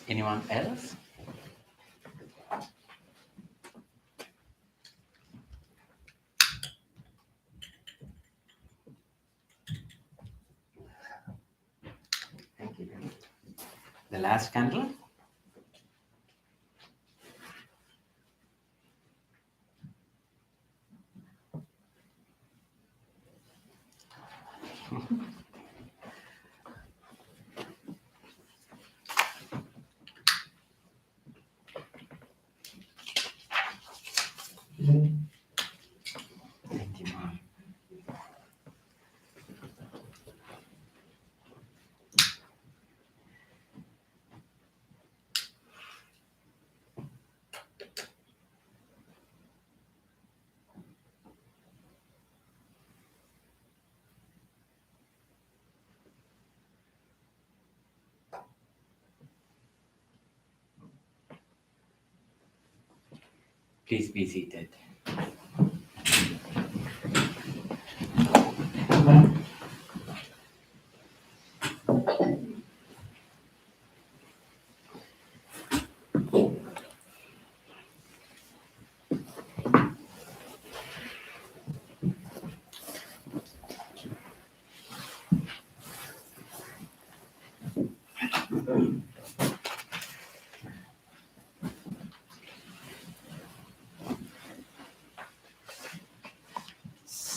Anyone else? Thank you. The last candle. Thank you, Mom. Please be seated.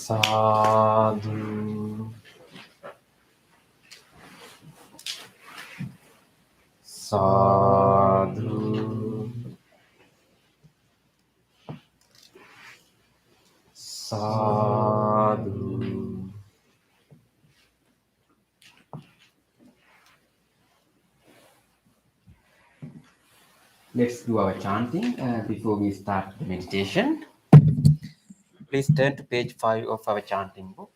Sadhu. Sadhu. Sadhu. Let's do our chanting before we start the meditation. Please turn to page 5 of our chanting book.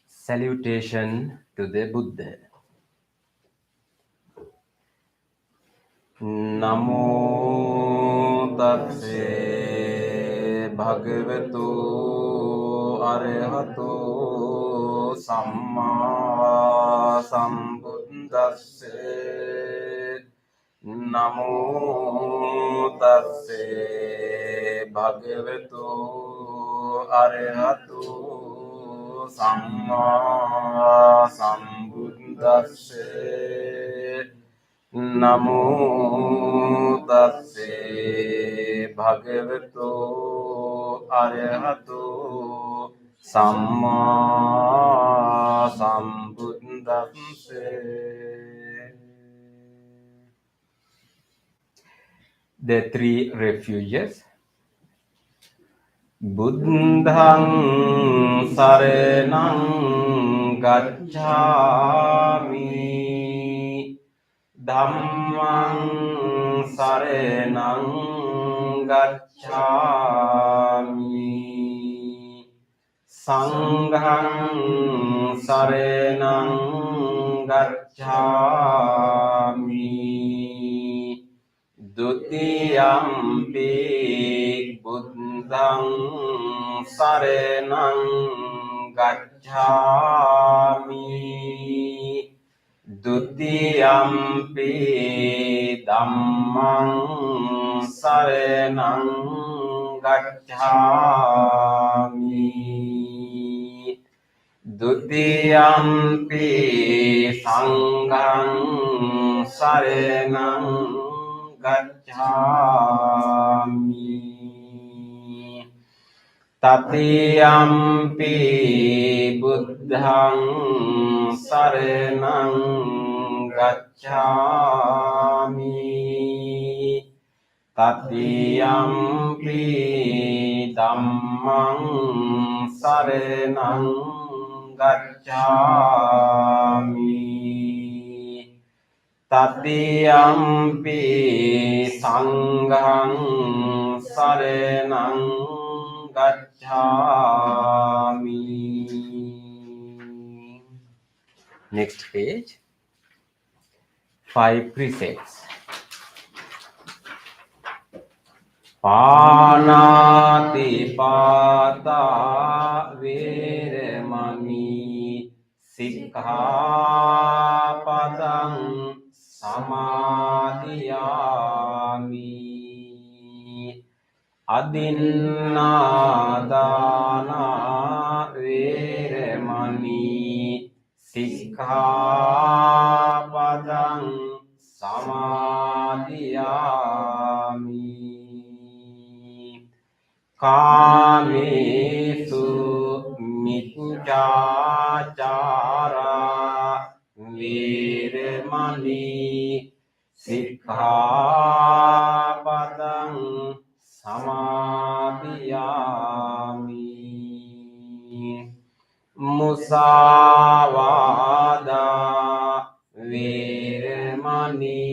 Salutation to the Buddha. Namo Tassa Bhagavato Arahato Samma Sambuddhassa. Namo Tassa Bhagavato Arahato Samma Sambuddhasse. Namo Tasse Bhagavato Arahato Samma Sambuddhasse. The three refuges. Buddhang saranang gacchami, Dhammang saranang gacchami, Sanghang saranang gacchami, Dutiyampi Buddhang saranang gacchami, Dutiyampi Dhammang saranang gacchami, Dutiyampi Sanghang saranang gacchami, Tatiyampi Buddhang saranang gacchami, Tatiyampi Dhammang saranang gacchami, Tatiyampi Sanghang saranang gacchami. Next page. 5 precepts. Panati pata viremani sikkhapadang samadhiyami, Adinādāna viremani sikkhapadang samadhiyami, Kāmesu micchācārā viremani sikkhapadang samadhiyami, Musāvādā viremani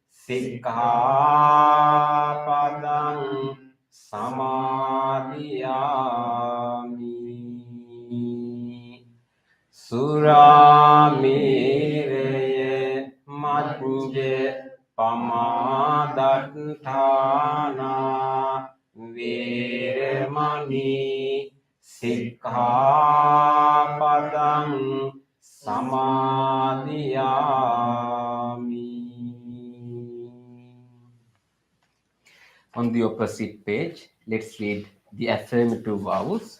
sikkhapadang samadhiyami, Surameraya majja pamadatthāna viremani sikkhapadang samadhiyami. On the opposite page, let's read the affirmative vows.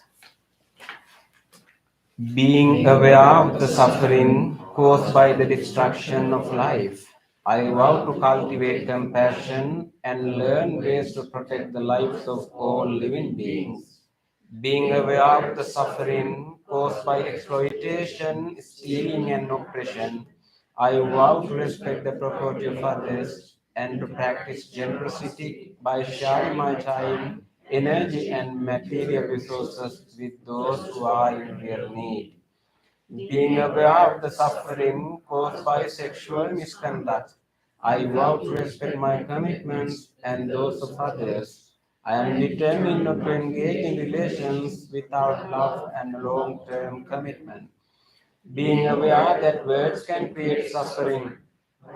Being aware of the suffering caused by the destruction of life, I vow to cultivate compassion and learn ways to protect the lives of all living beings. Being aware of the suffering caused by exploitation, stealing, and oppression, I vow to respect the property of others and to practice generosity by sharing my time, energy, and material resources with those who are in real need. Being aware of the suffering caused by sexual misconduct, I vow to respect my commitments and those of others. I am determined not to engage in relations without love and long-term commitment. Being aware that words can create suffering,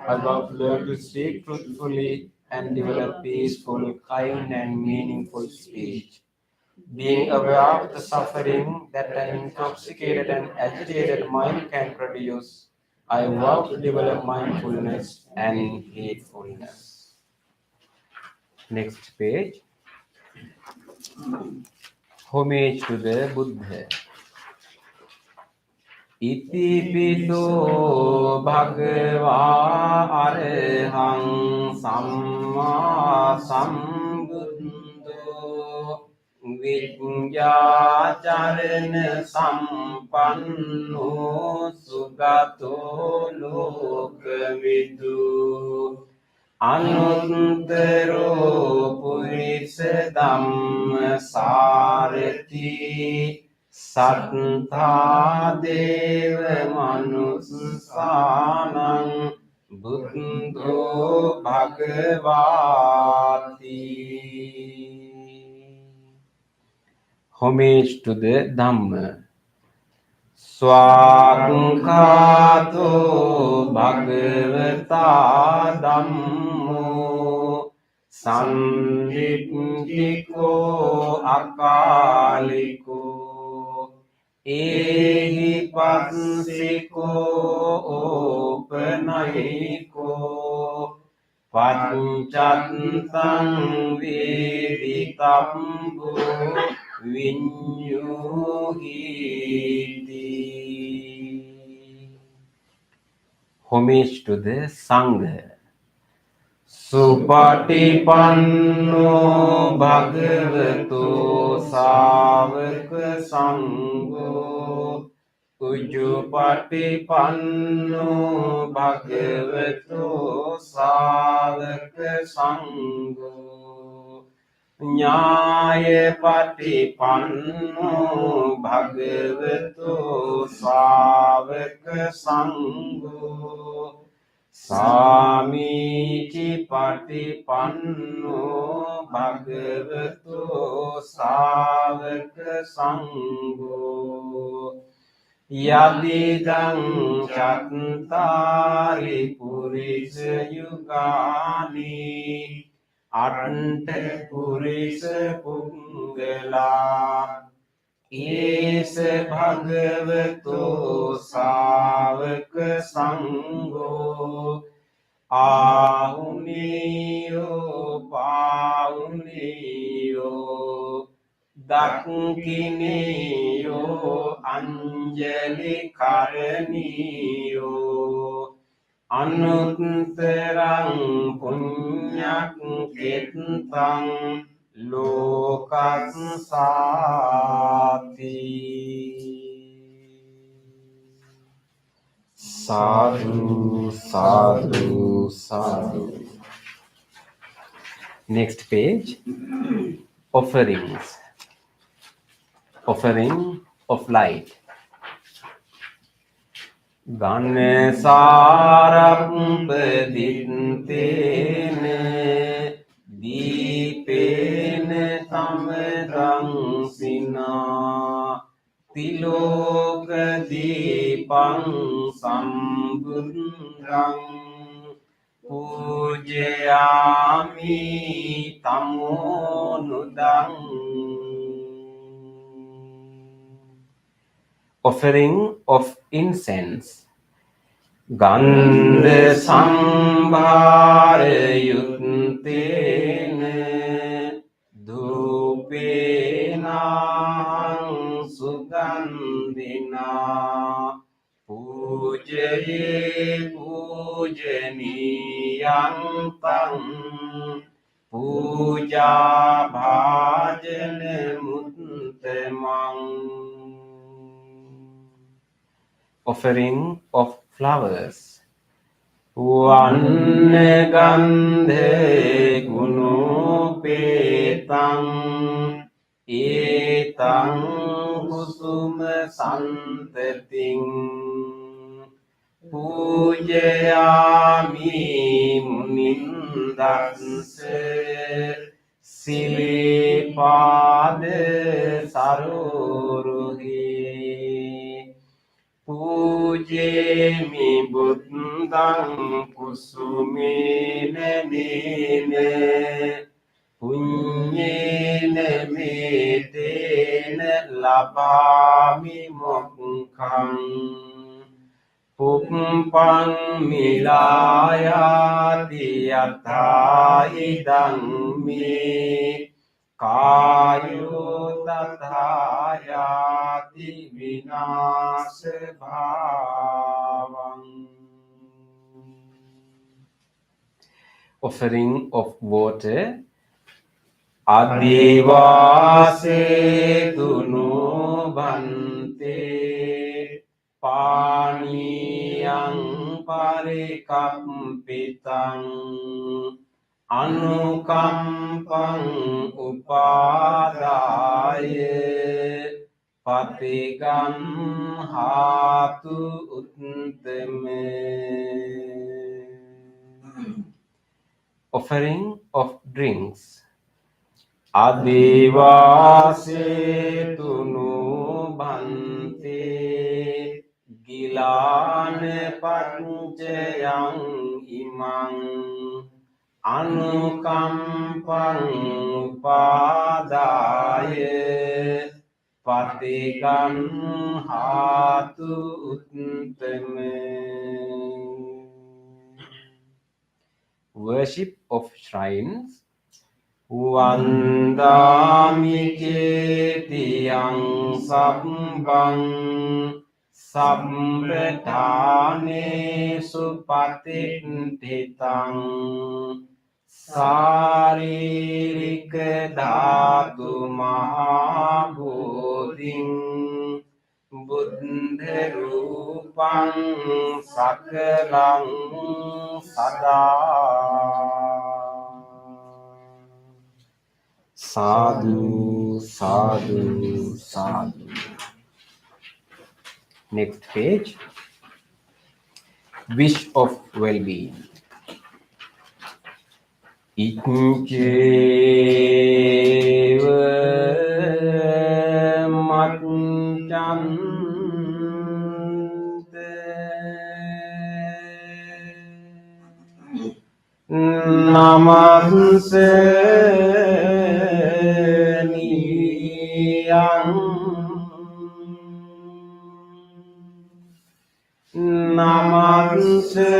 I vow to learn to speak truthfully and develop peaceful, kind, and meaningful speech. Being aware of the suffering that an intoxicated and agitated mind can produce, I vow to develop mindfulness and heedfulness. Next page. Homage to the Buddha. ඉතිපිසෝ භගවා අරහං සම්මා සම්බුද්ධෝ විඤ්ඤාචරණ සම්පන්නෝ සුගතෝ ලෝකවිදු අනුත්තරෝ පුරිස ධම්ම සාරති සත්තා දේව මනුස්සානං බුද්ධෝ භගවාති. Homage to the Dhamma. Swakhato bhagavata dhammo sanditthiko akaliko ehi passiko opanayiko paccattam veditabbo vinyuhiti. Homage to the Sangha. Supatipanno bhagavato savaka sangho Ujupatipanno bhagavato savaka sangho Nyāyapatipanno bhagavato savaka sangho Samīti patipanno bhagavato savaka sangho Yadidang chattari purisa yugani Atta purisa puggala Esa bhagavato savaka sangho Ahuniyo pauniyo Dakkiniyo anjali karaniyo Anuttarang punyak kittang lokassati. Sadhu, sadhu, sadhu. Next page. Offerings. Offering of light. Ganesarappadintene Deepene tamedang sina Tiloka deepang sambuddhang Pujayami tamonudang. Offering of incense. Gandha sambhara yuttene dhupena sugandhina pujaye pujaniyang tang puja bhajana muttamang. Offering of flowers. Vanne gandhe gunopetang etang kusuma santating pujayami munindassa silipade saroruhi Pujemi buddhang kusumene nene punyene metene labami mokkhang pumpang milayati yathayidang me kayo tathayati vinasa bhavang. Offering of water. Adivase tunu bhante paniyang parikampitam anukampang upadaya patigam hatu uttame. Offering of drinks. Adivase tunu bhante gilane panchayang imang anukampang upadaya patigam hatu uttame. Worship of shrines. Vandami ketiyang sabbang sampetane supatitthitang saririka dhatu mahabodhing buddha rupang sakalang sada. Sadhu, sadhu, sadhu. Next page. Wish of well-being. Ikcheva matchante namaste namaste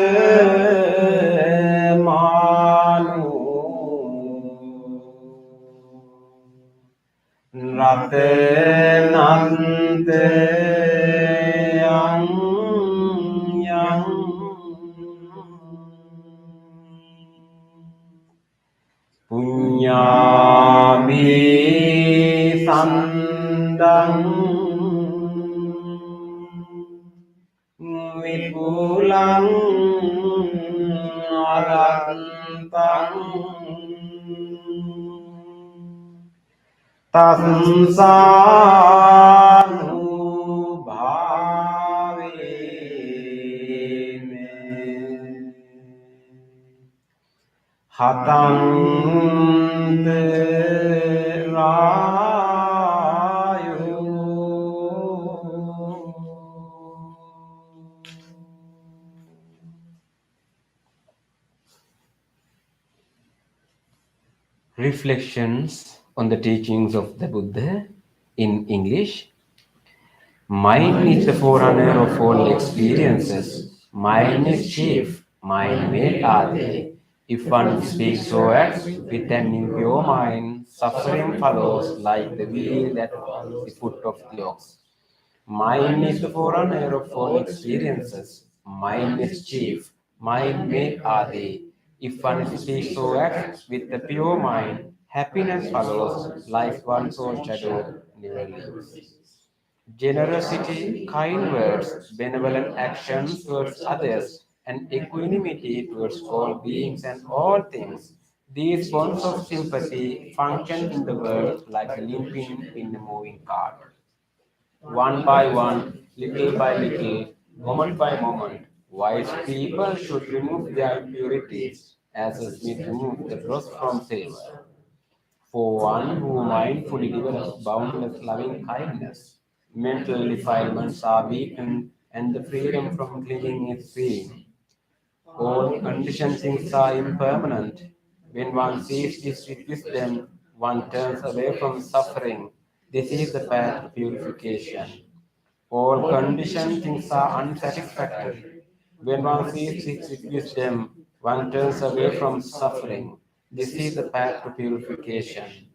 manu ratenante yang punyami sandang vipulang arantang tasanu bhavene hatang rayo. Reflections on the teachings of the Buddha in English. Mind is the forerunner of all experiences. Mind is chief. Mind made are they. If one speaks so acts with an impure mind, suffering follows like the wheel that follows the foot of the ox. Mind is the forerunner of all experiences. Mind is chief. Mind made are they. If one speaks so acts with a pure mind, happiness follows like one's own shadow never leaves. Generosity, kind words, benevolent actions towards others, and equanimity towards all beings and all things. These bonds of sympathy function in the world like a limping in a moving cart. One by one, little by little, moment by moment, wise people should remove their impurities as a smith removes the dross from silver. For one who mindfully develops boundless loving kindness, mental defilements are weakened and the freedom from clinging is free. All conditioned things are impermanent. When one sees this with wisdom, one turns away from suffering. This is the path to purification. All conditioned things are unsatisfactory. When one sees this with wisdom, one turns away from suffering. This is the path to purification.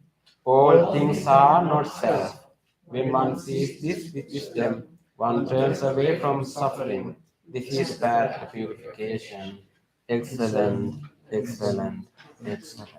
All things are not self. When one sees this with wisdom, one turns away from suffering. This is path to purification. Excellent, excellent, excellent.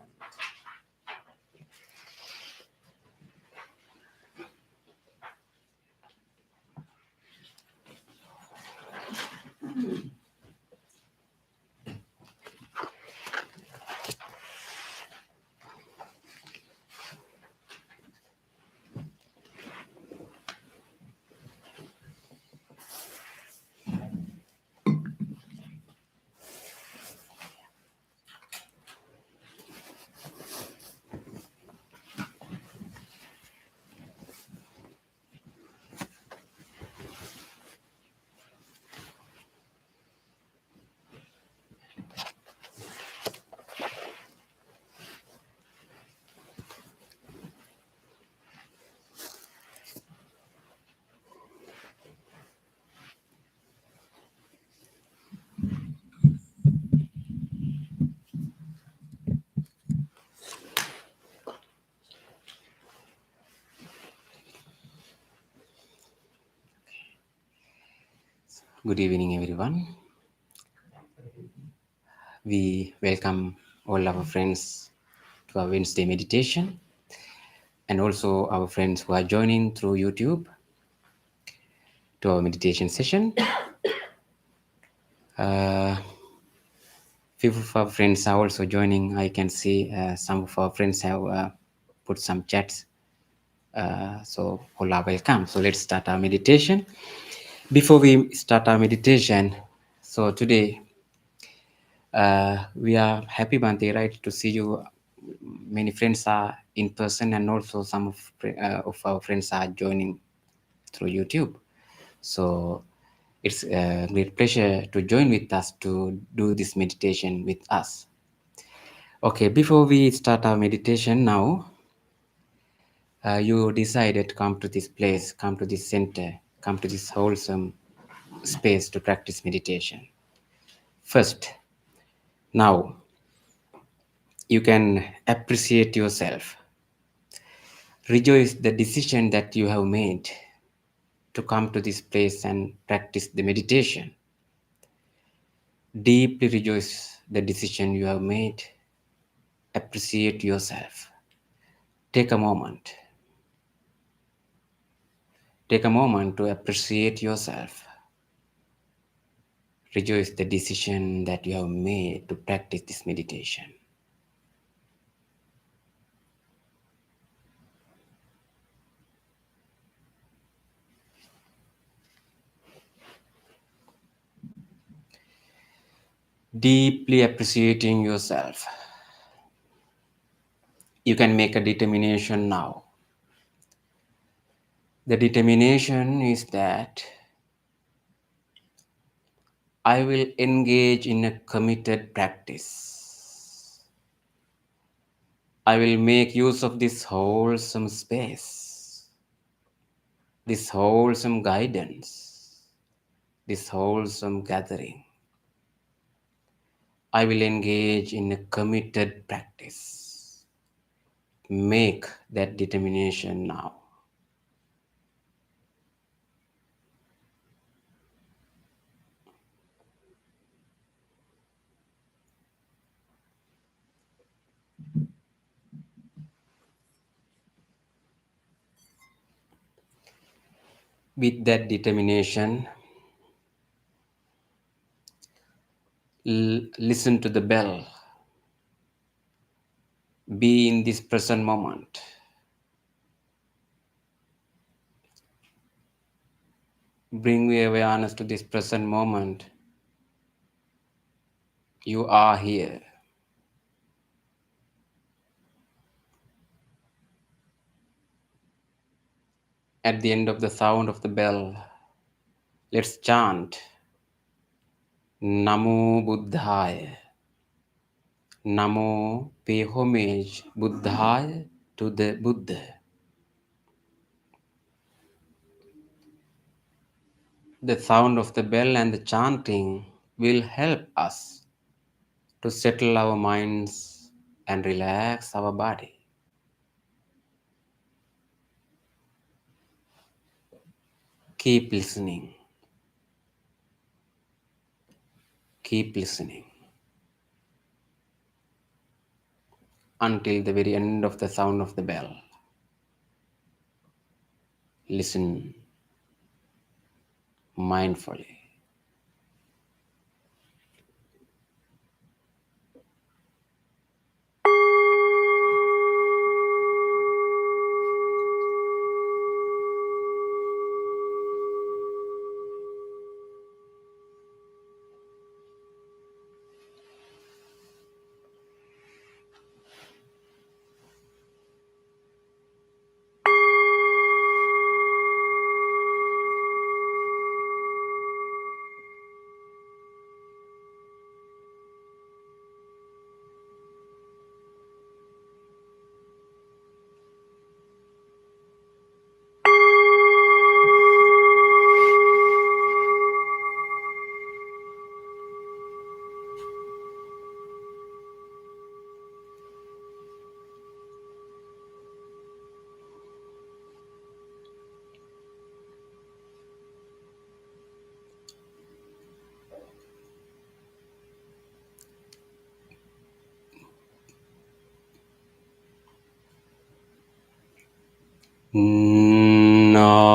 Good evening, everyone. We welcome all our friends to our Wednesday meditation and also our friends who are joining through YouTube to our meditation session. Uh, few of our friends are also joining. I can see some of our friends have put some chats. So all are welcome. So let's start our meditation. Before we start our meditation, so today we are happy, Bante, right, to see you. Many friends are in person, and also some of our friends are joining through YouTube. So it's a great pleasure to join with us to do this meditation with us. Okay, before we start our meditation now, you decided to come to this place, come to this center, come to this wholesome space to practice meditation. First, now you can appreciate yourself. Rejoice the decision that you have made to come to this place and practice the meditation. Deeply rejoice the decision you have made. Appreciate yourself. Take a moment. Take a moment to appreciate yourself. Rejoice the decision that you have made to practice this meditation. Deeply appreciating yourself. You can make a determination now. The determination is that I will engage in a committed practice. I will make use of this wholesome space, this wholesome guidance, this wholesome gathering. I will engage in a committed practice. Make that determination now. With that determination, listen to the bell. Be in this present moment. Bring your awareness to this present moment. You are here. At the end of the sound of the bell, let's chant Namo Buddhaya. Namo, pay homage Buddhaya to the Buddha. The sound of the bell and the chanting will help us to settle our minds and relax our body. Keep listening. Keep listening until the very end of the sound of the bell. Listen mindfully. Namo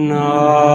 Namo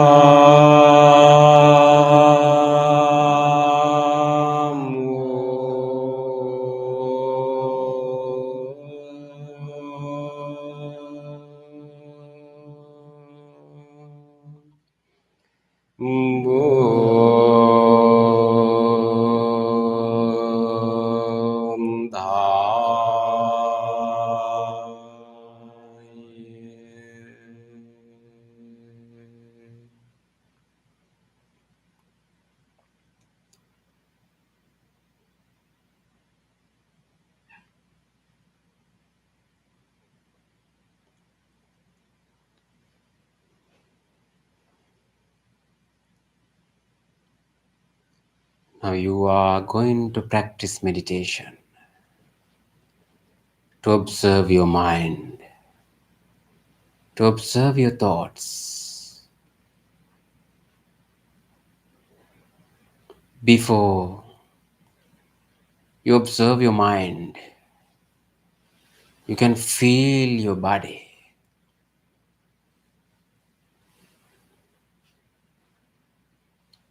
Now you are going to practice meditation to observe your mind, to observe your thoughts. Before you observe your mind, you can feel your body,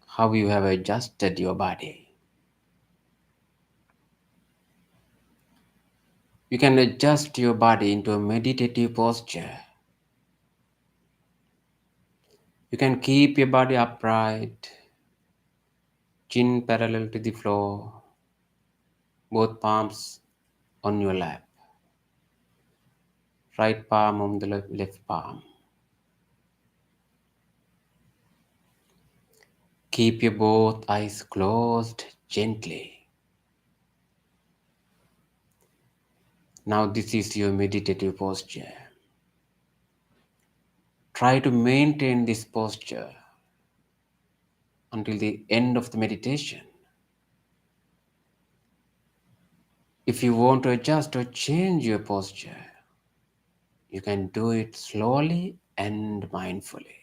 how you have adjusted your body. You can adjust your body into a meditative posture. You can keep your body upright, chin parallel to the floor, both palms on your lap, right palm on the left palm. Keep your both eyes closed gently. Now, this is your meditative posture. Try to maintain this posture until the end of the meditation. If you want to adjust or change your posture, you can do it slowly and mindfully.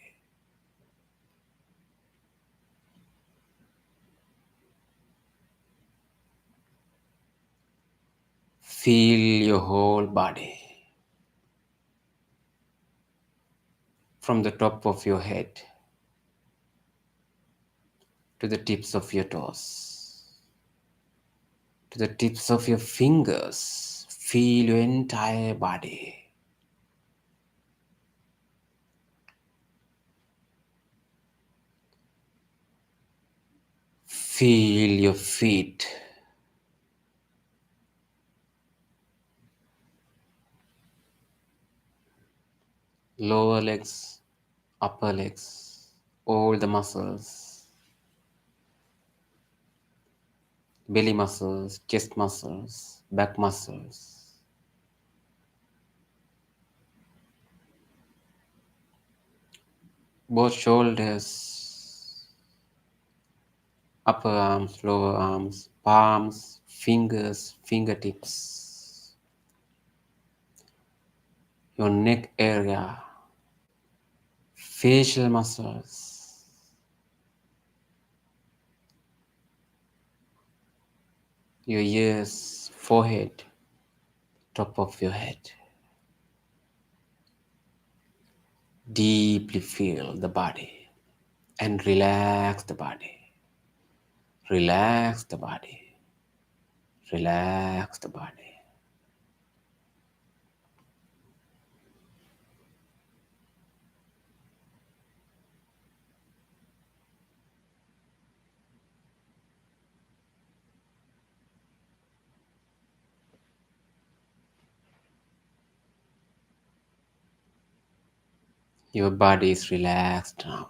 Feel your whole body from the top of your head to the tips of your toes, to the tips of your fingers. Feel your entire body. Feel your feet, lower legs, upper legs, all the muscles, belly muscles, chest muscles, back muscles, both shoulders, upper arms, lower arms, palms, fingers, fingertips, your neck area, facial muscles, your ears, forehead, top of your head. Deeply feel the body and relax the body. Relax the body. Relax the body. Your body is relaxed now.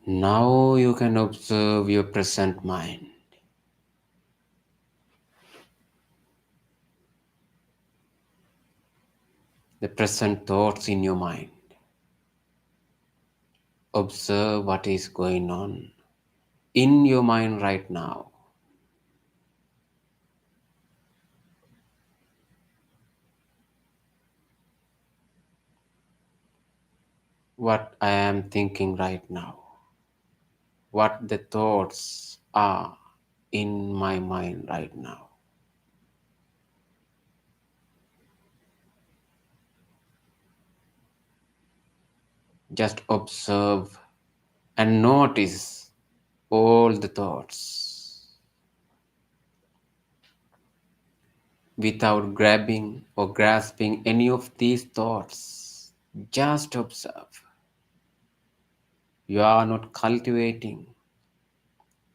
Now you can observe your present mind. The present thoughts in your mind. Observe what is going on in your mind right now. What I am thinking right now. What the thoughts are in my mind right now. Just observe and notice all the thoughts without grabbing or grasping any of these thoughts. Just observe. You are not cultivating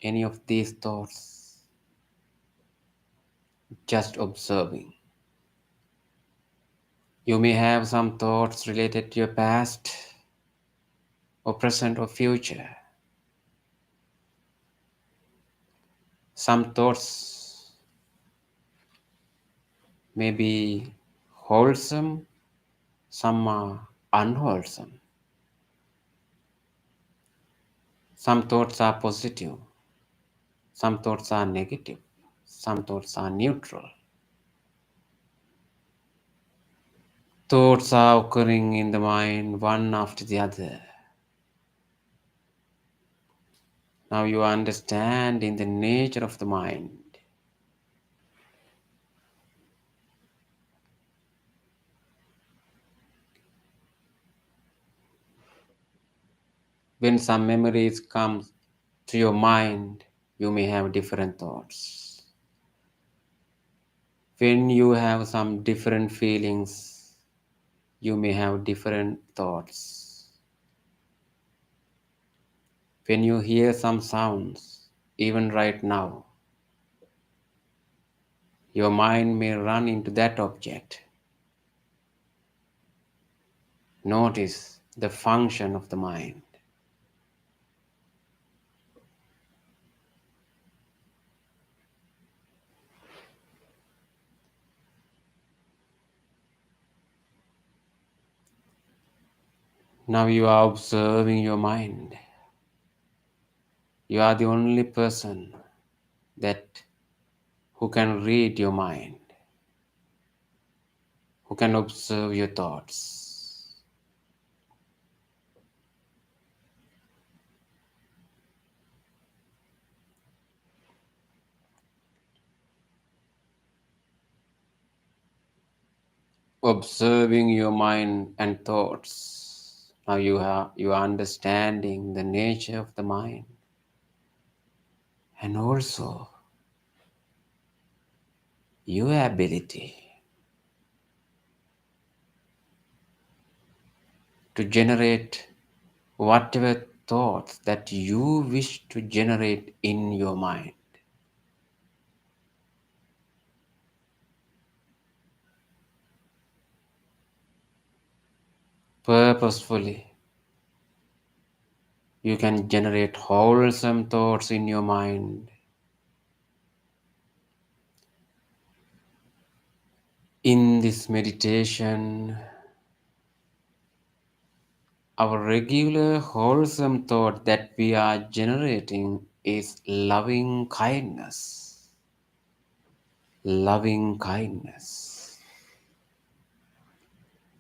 any of these thoughts, just observing. You may have some thoughts related to your past or present or future. Some thoughts may be wholesome, some are unwholesome. Some thoughts are positive, some thoughts are negative, some thoughts are neutral. Thoughts are occurring in the mind one after the other. Now you understand in the nature of the mind. When some memories come to your mind, you may have different thoughts. When you have some different feelings, you may have different thoughts. When you hear some sounds, even right now, your mind may run into that object. Notice the function of the mind. Now you are observing your mind. You are the only person that who can read your mind, who can observe your thoughts. Observing your mind and thoughts. Now you are understanding the nature of the mind and also your ability to generate whatever thoughts that you wish to generate in your mind. Purposefully, you can generate wholesome thoughts in your mind. In this meditation, our regular wholesome thought that we are generating is loving kindness. Loving kindness.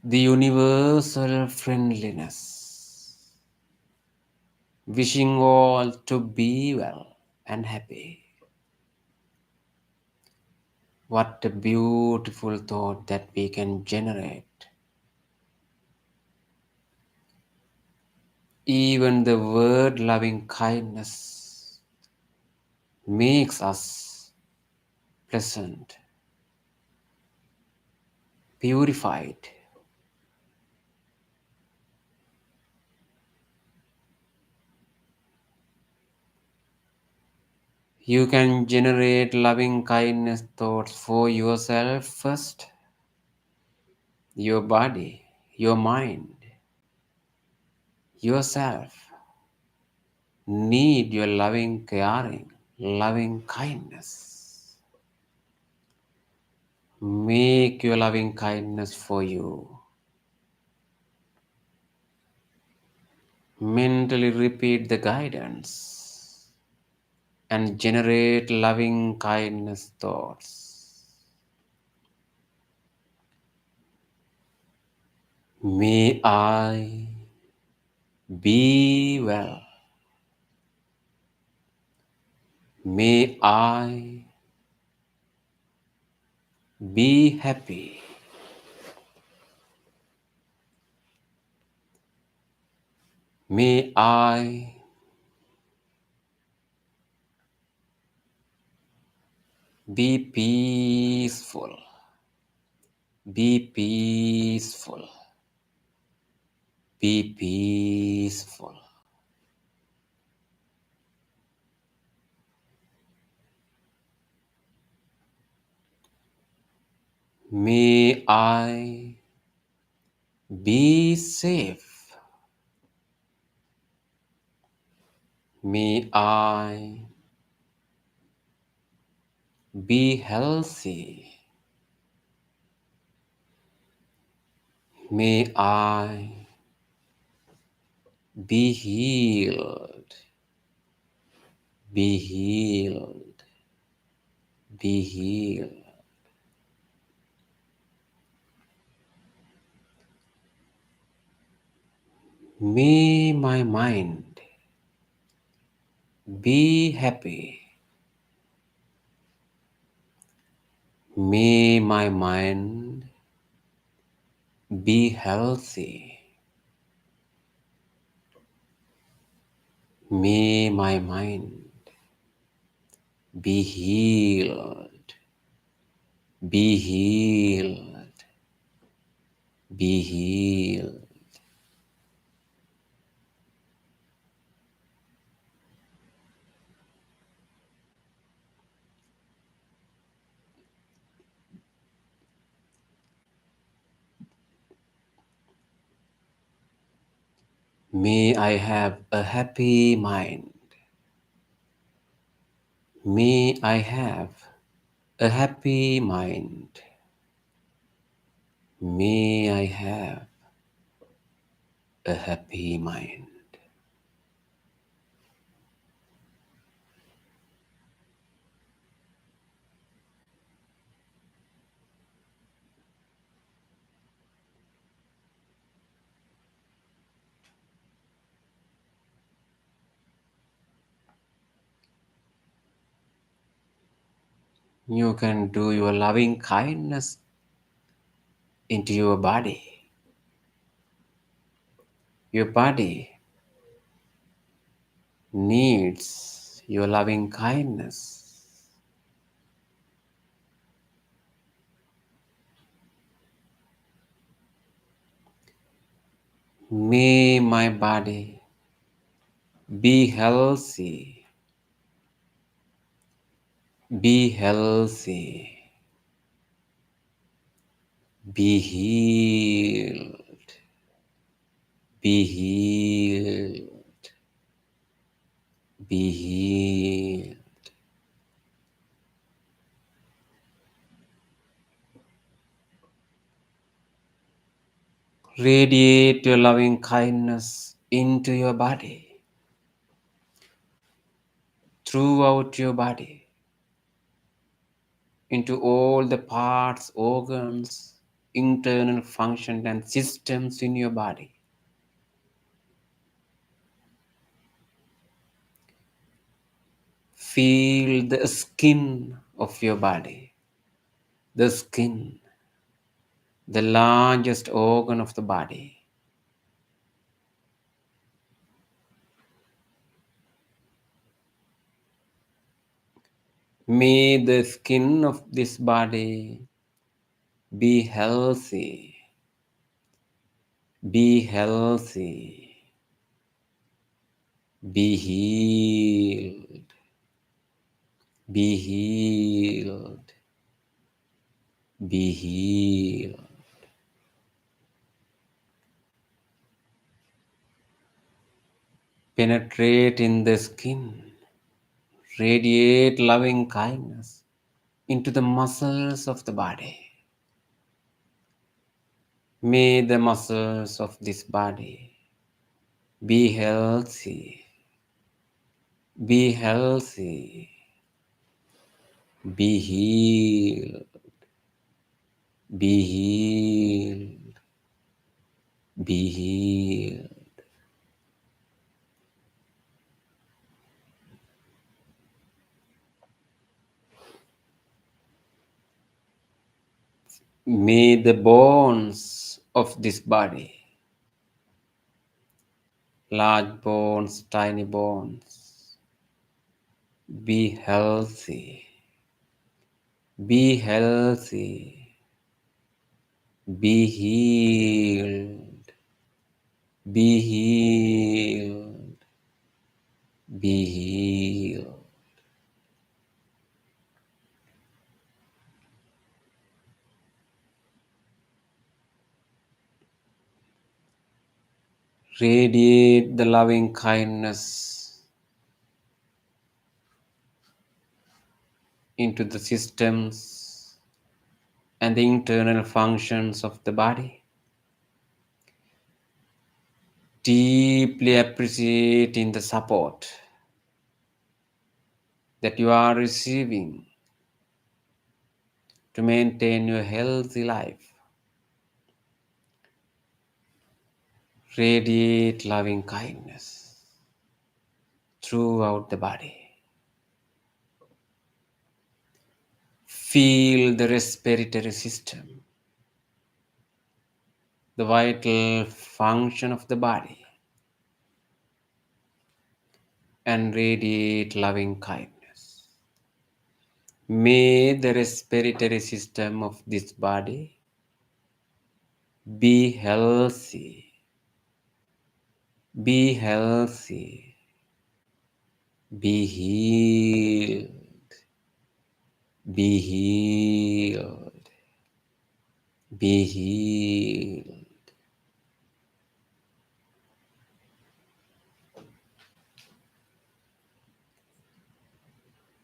The universal friendliness. Wishing all to be well and happy. What a beautiful thought that we can generate. Even the word loving kindness makes us pleasant, purified. You can generate loving kindness thoughts for yourself first, your body, your mind, yourself. Need your loving caring, loving kindness. Make your loving kindness for you. Mentally repeat the guidance and generate loving kindness thoughts. May I be well. May I be happy. May I be peaceful. Be peaceful. Be peaceful. May I be safe. May I be healthy. May I be healed. Be healed. Be healed. May my mind be happy. May my mind be healthy. May my mind be healed. Be healed. Be healed. May I have a happy mind. May I have a happy mind. May I have a happy mind. You can do your loving kindness into your body. Your body needs your loving kindness. May my body be healthy, be healthy, be healed, be healed, be healed. Radiate your loving kindness into your body, throughout your body, into all the parts, organs, internal functions, and systems in your body. Feel the skin of your body, the skin, the largest organ of the body. May the skin of this body be healthy, be healthy, be healed, be healed, be healed. Penetrate in the skin, radiate loving kindness into the muscles of the body. May the muscles of this body be healthy, be healthy, be healed, be healed, be healed. May the bones of this body, large bones, tiny bones, be healthy, be healthy, be healed, be healed, be healed. Radiate the loving kindness into the systems and the internal functions of the body. Deeply appreciating the support that you are receiving to maintain your healthy life. Radiate loving kindness throughout the body. Feel the respiratory system, the vital function of the body, and radiate loving kindness. May the respiratory system of this body be healthy, be healthy, be healed, be healed, be healed.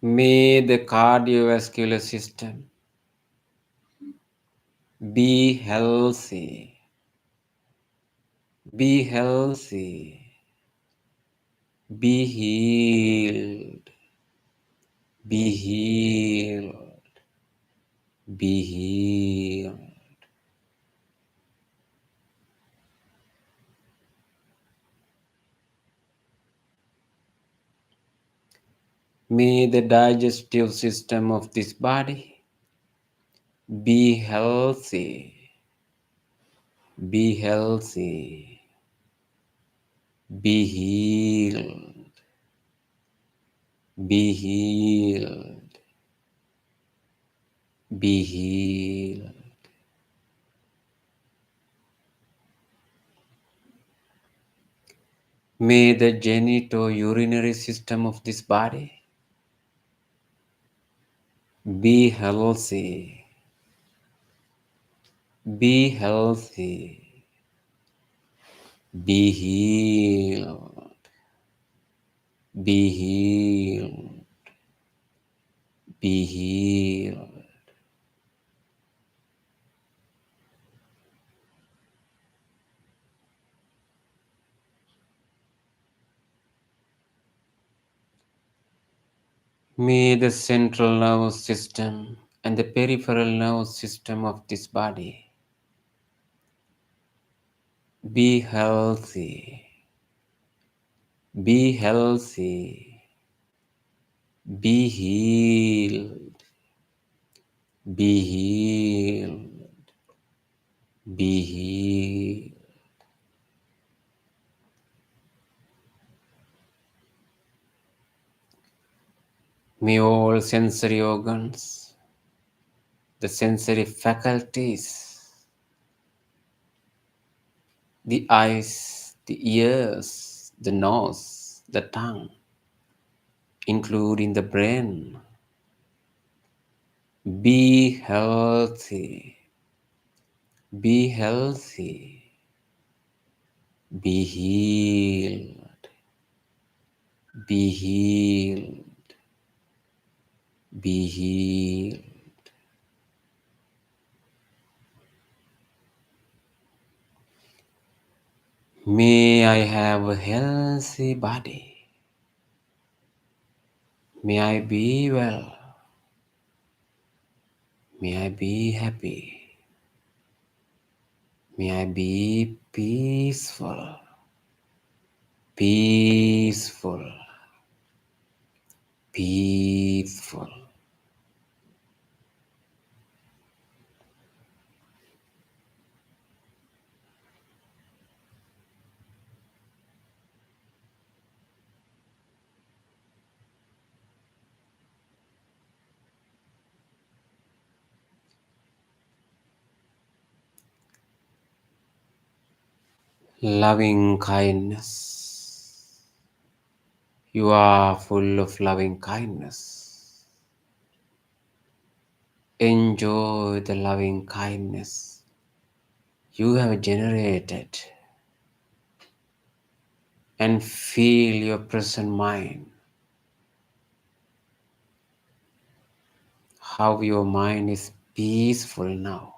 May the cardiovascular system be healthy, be healthy, be healed, be healed, be healed. May the digestive system of this body be healthy, be healthy, be healed, be healed, be healed. May the genitourinary system of this body be healthy, be healthy, be healed, be healed, be healed. May the central nervous system and the peripheral nervous system of this body be healthy, be healthy, be healed, be healed, be healed. May all sensory organs, the sensory faculties, the eyes, the ears, the nose, the tongue, including the brain, be healthy, be healthy, be healed, be healed, be healed. May I have a healthy body. May I be well. May I be happy. May I be peaceful, peaceful, peaceful. Loving kindness. You are full of loving kindness. Enjoy the loving kindness you have generated and feel your present mind, how your mind is peaceful now.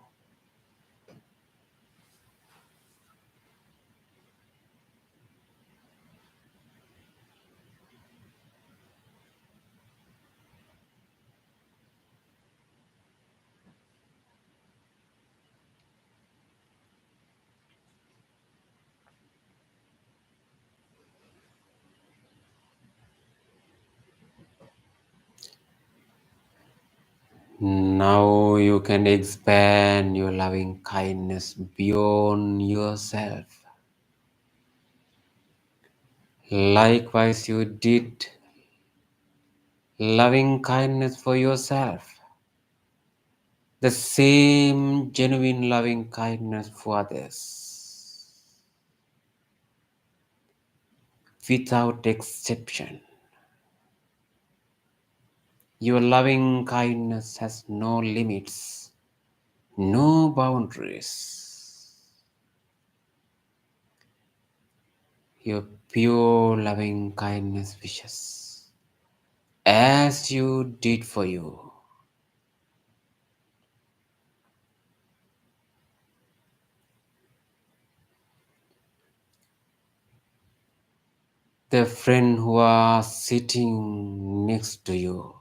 Now you can expand your loving kindness beyond yourself. Likewise, you did loving kindness for yourself. The same genuine loving kindness for others, without exception. Your loving kindness has no limits, no boundaries. Your pure loving kindness wishes, as you did for you. The friend who are sitting next to you,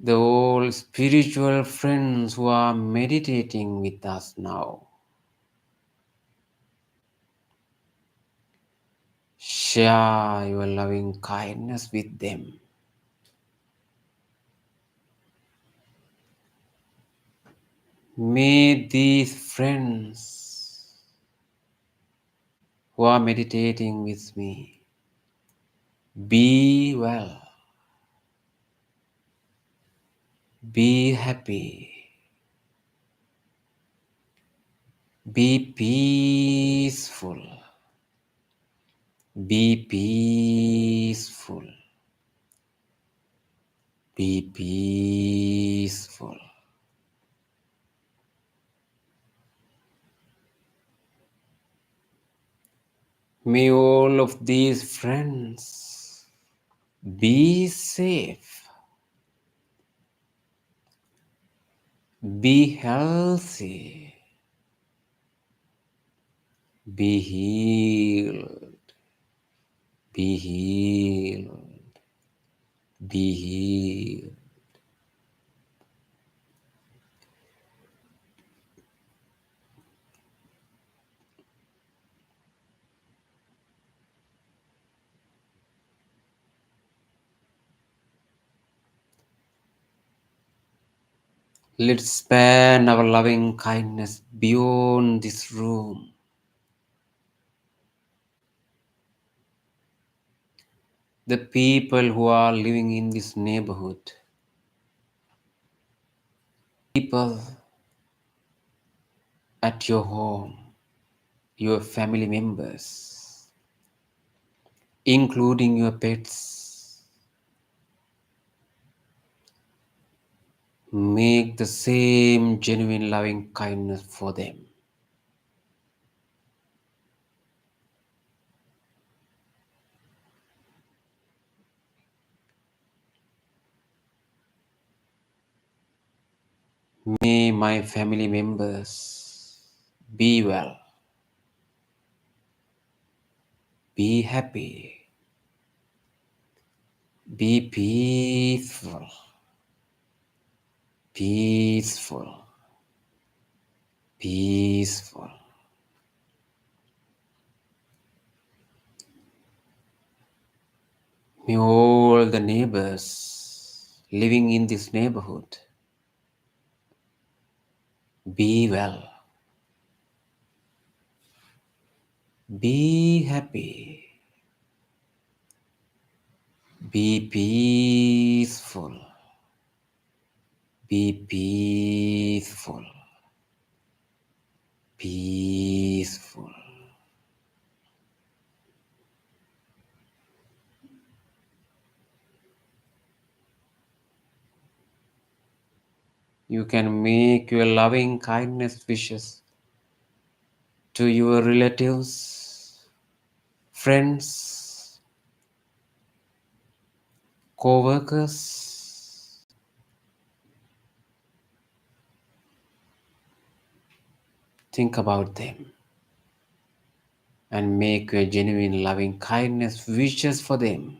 the old spiritual friends who are meditating with us now, share your loving kindness with them. May these friends who are meditating with me be well, be happy, be peaceful, be peaceful, be peaceful. May all of these friends be safe, be healthy, be healed, be healed, be healed. Let's span our loving kindness beyond this room. The people who are living in this neighborhood, people at your home, your family members, including your pets, make the same genuine loving kindness for them. May my family members be well, be happy, be peaceful, peaceful, peaceful. May all the neighbors living in this neighborhood be well, be happy, be peaceful, be peaceful, peaceful. You can make your loving kindness wishes to your relatives, friends, co-workers. Think about them and make your genuine loving kindness wishes for them.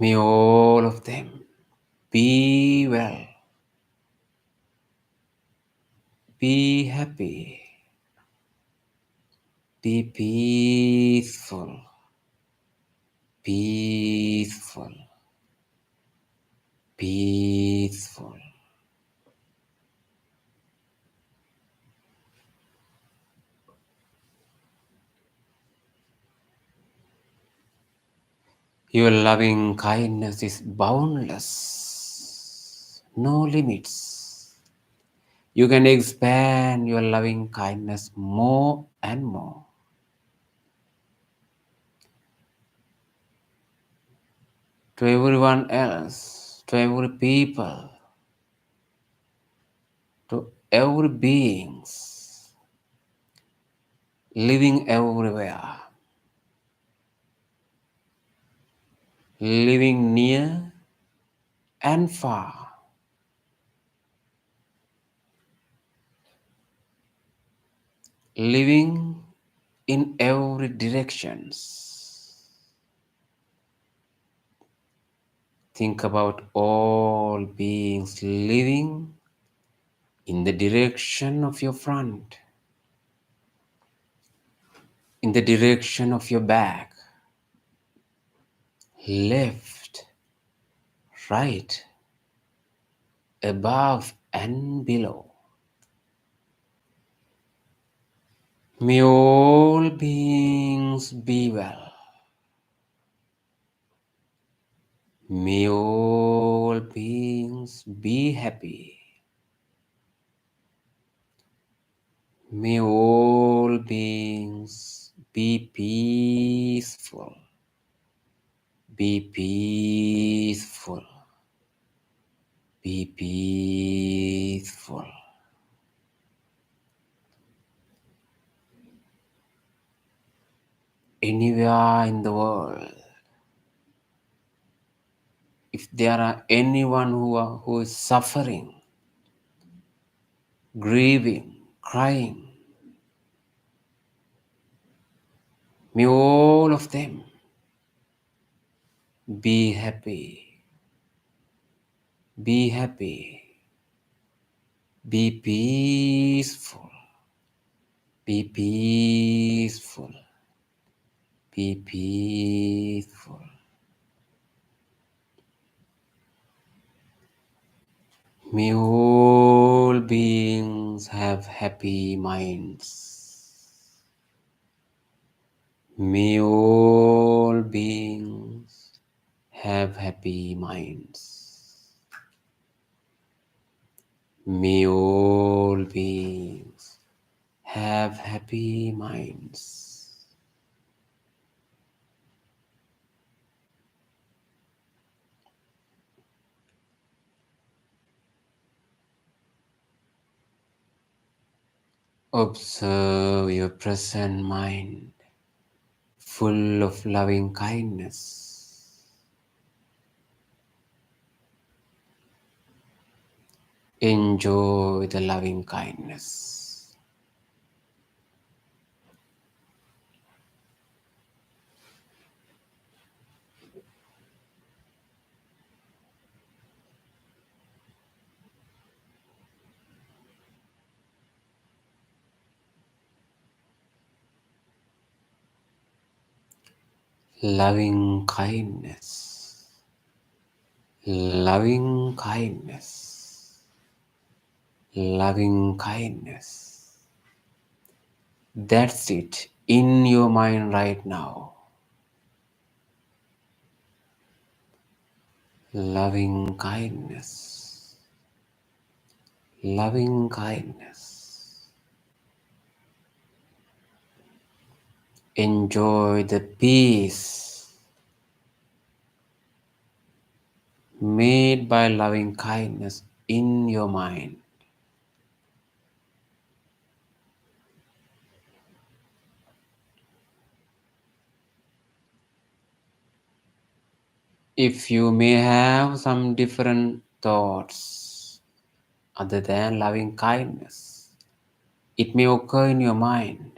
May all of them be well, be happy, be peaceful, peaceful, peaceful. Your loving kindness is boundless, no limits. You can expand your loving kindness more and more to everyone else, to every people, to every beings living everywhere, living near and far. Living in every directions. Think about all beings living in the direction of your front, in the direction of your back, left, right, above and below. May all beings be well. May all beings be happy. May all beings be peaceful. Be peaceful. Be peaceful. Anywhere in the world, if there are anyone who is suffering, grieving, crying, may all of them be happy, be happy, be peaceful, be peaceful, be peaceful. May all beings have happy minds. May all beings have happy minds. May all beings have happy minds. Observe your present mind full of loving kindness. Enjoy the loving kindness. Loving kindness. Loving kindness. Loving kindness. That's it in your mind right now. Loving kindness. Loving kindness. Enjoy the peace made by loving kindness in your mind. If you may have some different thoughts other than loving kindness, it may occur in your mind.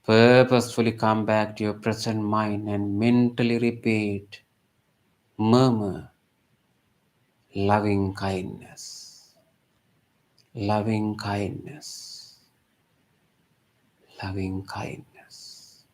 Purposefully come back to your present mind and mentally repeat, murmur, loving kindness, loving kindness, loving kindness.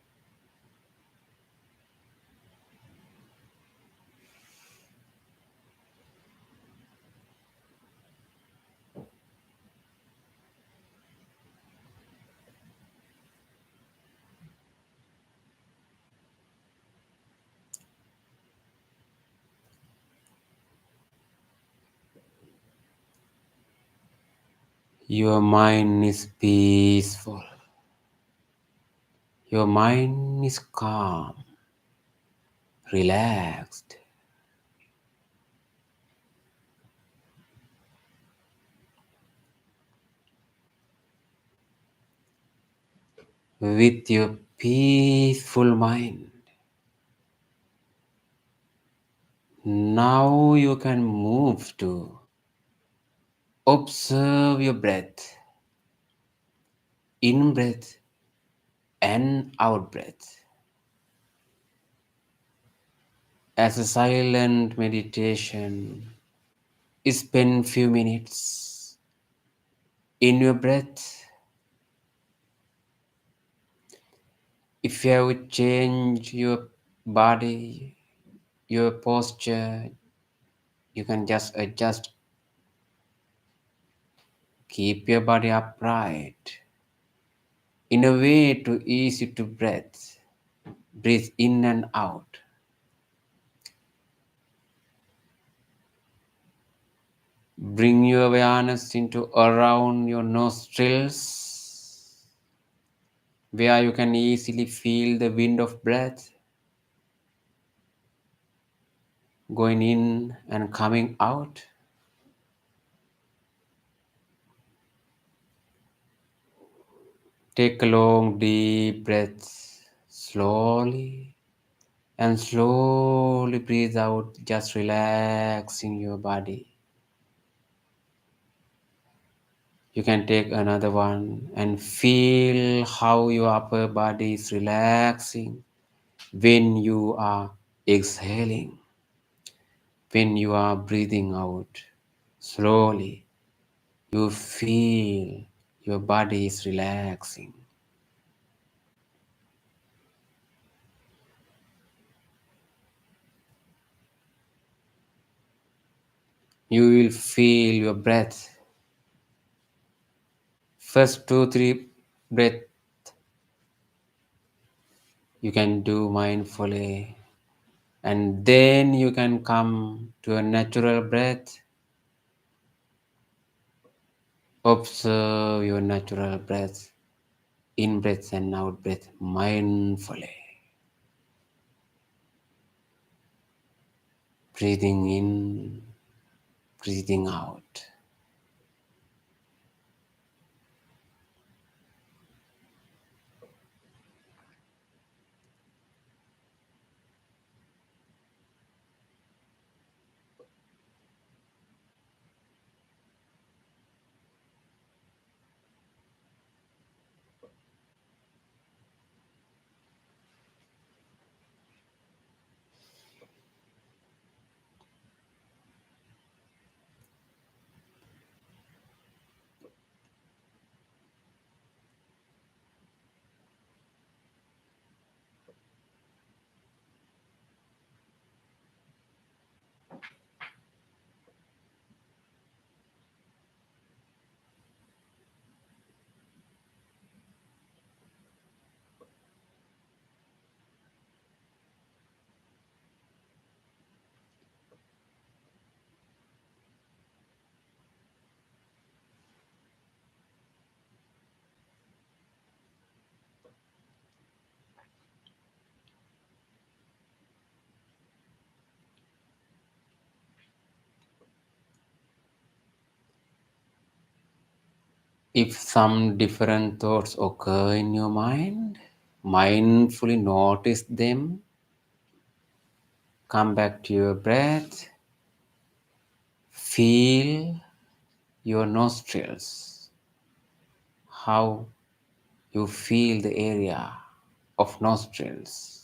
Your mind is peaceful. Your mind is calm, relaxed. With your peaceful mind, now you can move to observe your breath, in breath and out breath. As a silent meditation, spend few minutes in your breath. If you have to change your body, your posture, you can just adjust. Keep your body upright in a way to ease you to breath. Breathe in and out. Bring your awareness into around your nostrils, where you can easily feel the wind of breath going in and coming out. Take a long deep breath slowly and slowly breathe out, just relaxing your body. You can take another one and feel how your upper body is relaxing when you are exhaling, when you are breathing out slowly. You feel your body is relaxing. You will feel your breath. First two, three breath you can do mindfully, and then you can come to a natural breath. Observe your natural breath, in breath and out breath mindfully. Breathing in, breathing out. If some different thoughts occur in your mind, mindfully notice them. Come back to your breath. Feel your nostrils, how you feel the area of nostrils.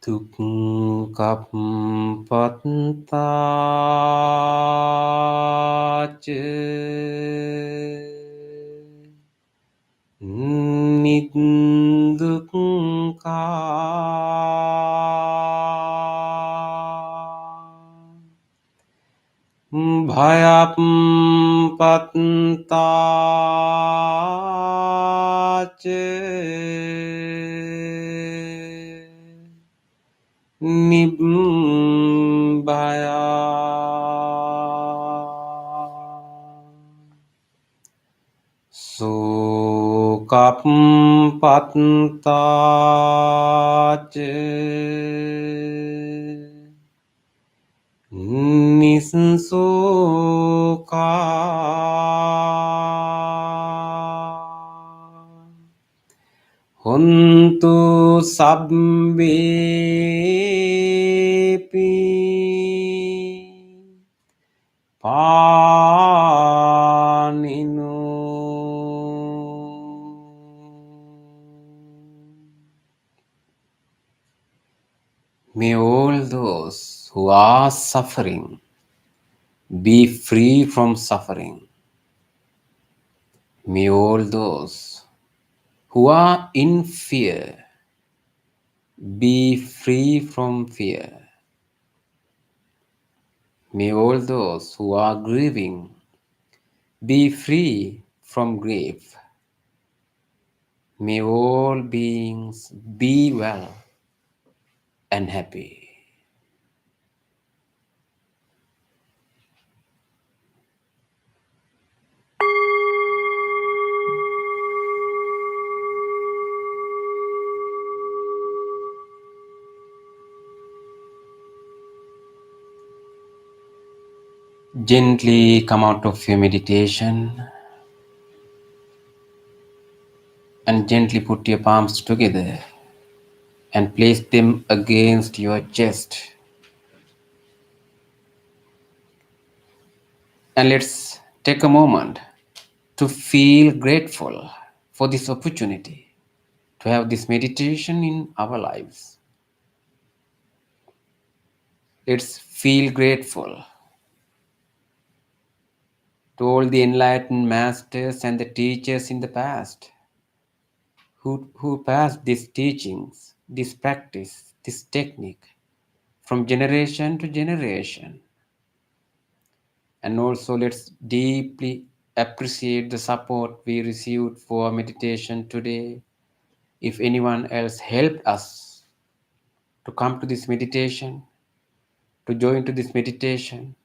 දුක්ඛප්පත්තාච භයප්පත්තාච නිබ්බයා සෝකප්පත්තාච නිස්සෝකා හොන්තු සබ්බේපි May all those who are suffering be free from suffering. May all those who are in fear be free from fear. May all those who are grieving be free from grief. May all beings be well and happy. Gently come out of your meditation and gently put your palms together and place them against your chest. And let's take a moment to feel grateful for this opportunity to have this meditation in our lives. Let's feel grateful to all the enlightened masters and the teachers in the past who passed these teachings, this practice, this technique from generation to generation. And also let's deeply appreciate the support we received for meditation today. If anyone else helped us to come to this meditation, to join to this meditation,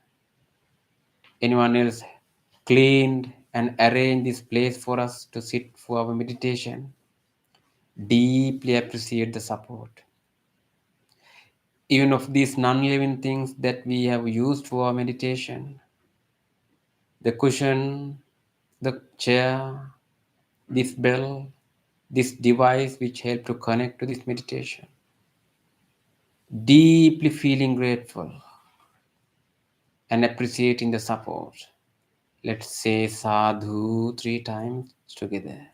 anyone else cleaned and arranged this place for us to sit for our meditation, deeply appreciate the support. Even of these non-living things that we have used for our meditation, the cushion, the chair, this bell, this device which help to connect to this meditation, deeply feeling grateful and appreciating the support. Let's say sadhu 3 times together.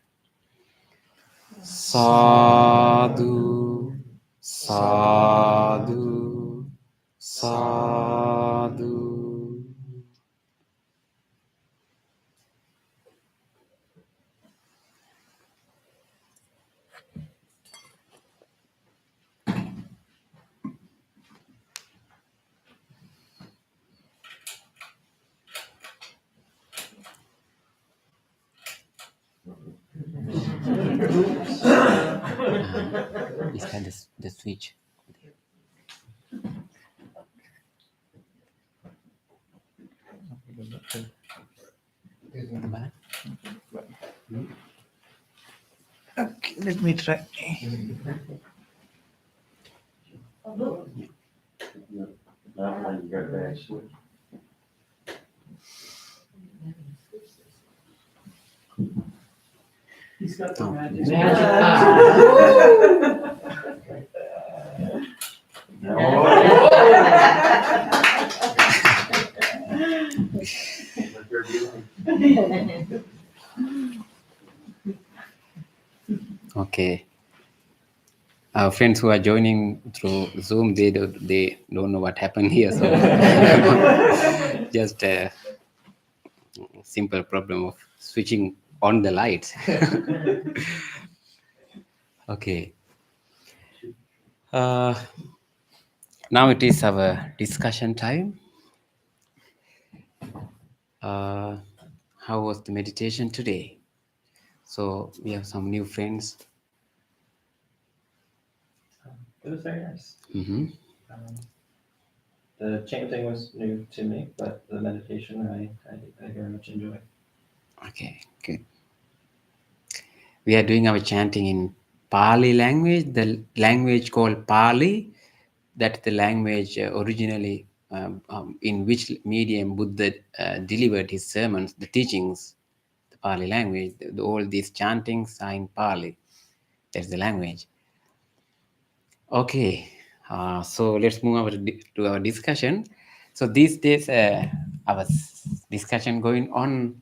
Sadhu, sadhu, sadhu. Is that the switch? Okay, let me try. He's got the magic. Okay. Our friends who are joining through Zoom, they don't know what happened here. So just a simple problem of switching on the lights. Okay. Uh, Now it is our discussion time. Uh, how was the meditation today? So we have some new friends. It was very nice. Hmm. The chanting was new to me, but the meditation I very much enjoy. Okay, good. We are doing our chanting in Pali language, the language called Pali. That's the language originally in which medium Buddha delivered his sermons, the teachings, the Pali language. All these chantings are in Pali. That's the language. Okay, so let's move over to our discussion. So these days, our discussion going on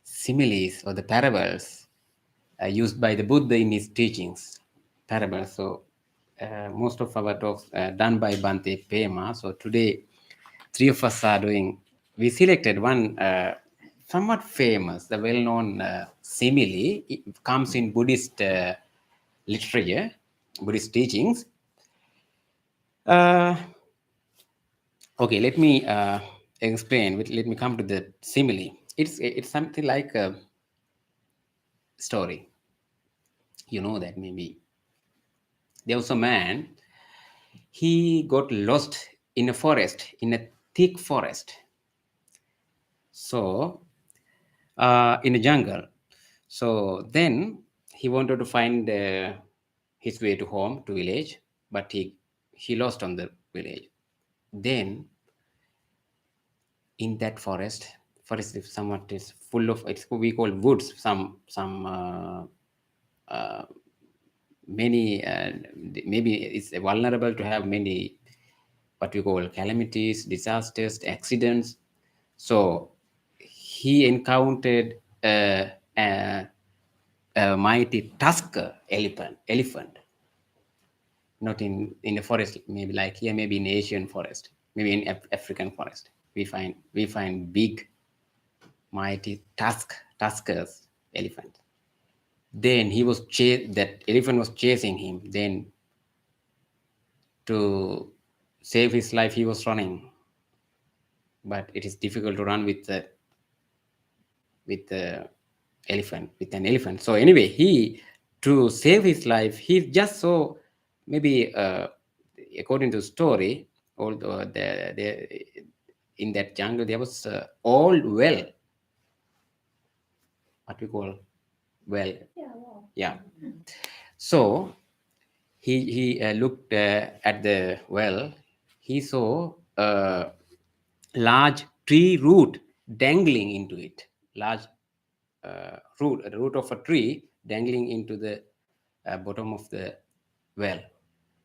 similes or the parables used by the Buddha in his teachings. Parables. So most of our talks done by Bante Pema. So today, three of us are doing. We selected one somewhat famous, the well-known simile. It comes in Buddhist literature, Buddhist teachings. Uh, okay, let me explain. Let me come to the simile. It's something like a story. You know that maybe there was a man. He got lost in a forest, in a thick forest. So in a jungle. So then he wanted to find his way to home, to village, but he lost on the village. Then in that forest is somewhat is full of, it's we call woods, some many maybe it's vulnerable to have many what we call calamities, disasters, accidents. So he encountered a mighty tusker elephant, not in the forest, maybe like here, maybe in Asian forest, maybe in African forest. We find big, mighty tuskers elephant. Then that elephant was chasing him. Then to save his life, he was running, but it is difficult to run with an elephant. So anyway, he to save his life, he just saw maybe according to story, although in that jungle there was old well, what we call well, yeah. So he looked at the well. He saw a large tree root dangling into it, large the root of a tree dangling into the bottom of the well.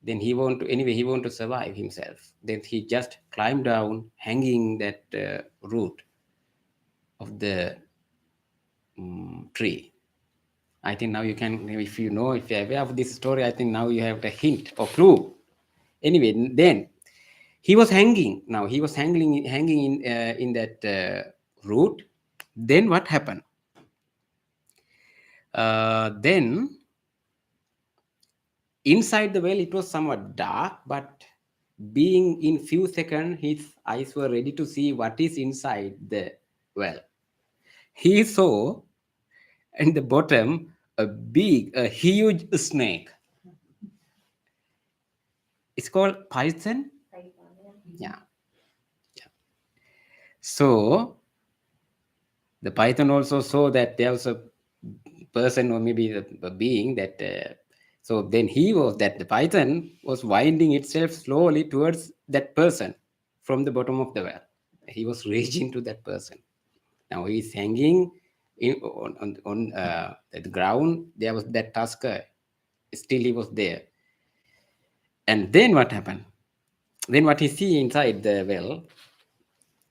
Then he want to survive himself. Then he just climbed down, hanging that root of the tree. I think now you can, if you know, if you're aware of this story, I think now you have a hint or clue. Anyway, then he was hanging. Now he was hanging in that root. Then what happened? Then inside the well, it was somewhat dark, but being in few seconds, his eyes were ready to see what is inside the well. He saw in the bottom a huge snake. It's called python. Yeah. So the python also saw that there was a person, or maybe a being that. So then the python was winding itself slowly towards that person from the bottom of the well. He was reaching to that person. Now he is hanging on the ground. There was that tusker. Still he was there. And then what happened? Then what he see inside the well?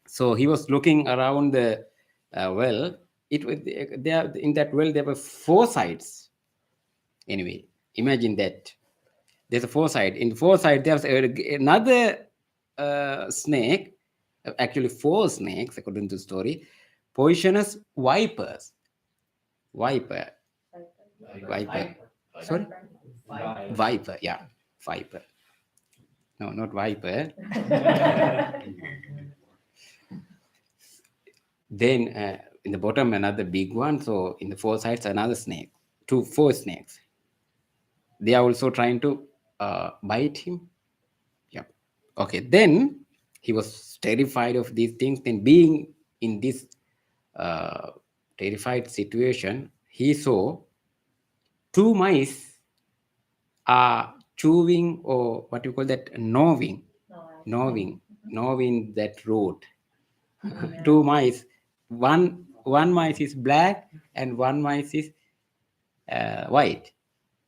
So he was looking around the well. It was there in that well. There were four sides. Anyway, imagine that there's a four side. In the four side, there's another snake, actually four snakes, according to the story, poisonous vipers. Viper. Viper. Sorry? Viper, yeah. Viper. No, not viper. Then in the bottom, another big one. So in the four sides, another snake. Four snakes. They are also trying to bite him. Yeah. Okay. Then he was terrified of these things. Then being in this uh, terrified situation, he saw two mice are chewing, or what you call that, gnawing that root. Two mice, one mice is black and one mice is white.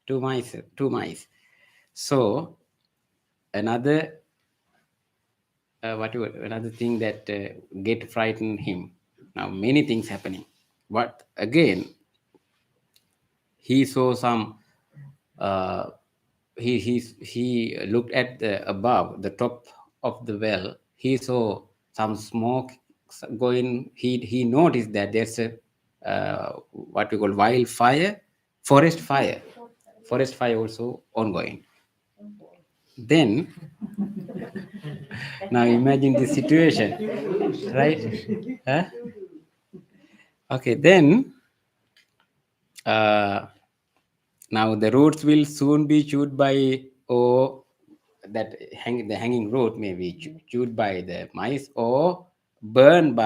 Two mice. So another another thing that get frightened him. Now many things happening, but again he saw some uh, he looked at the above the top of the well. He saw some smoke going. He noticed that there's a what we call wildfire, forest fire also ongoing. Then now imagine the situation, right? Huh? Okay, then uh, now the roots will soon be chewed by, or that the hanging root may be chewed by the mice, or burned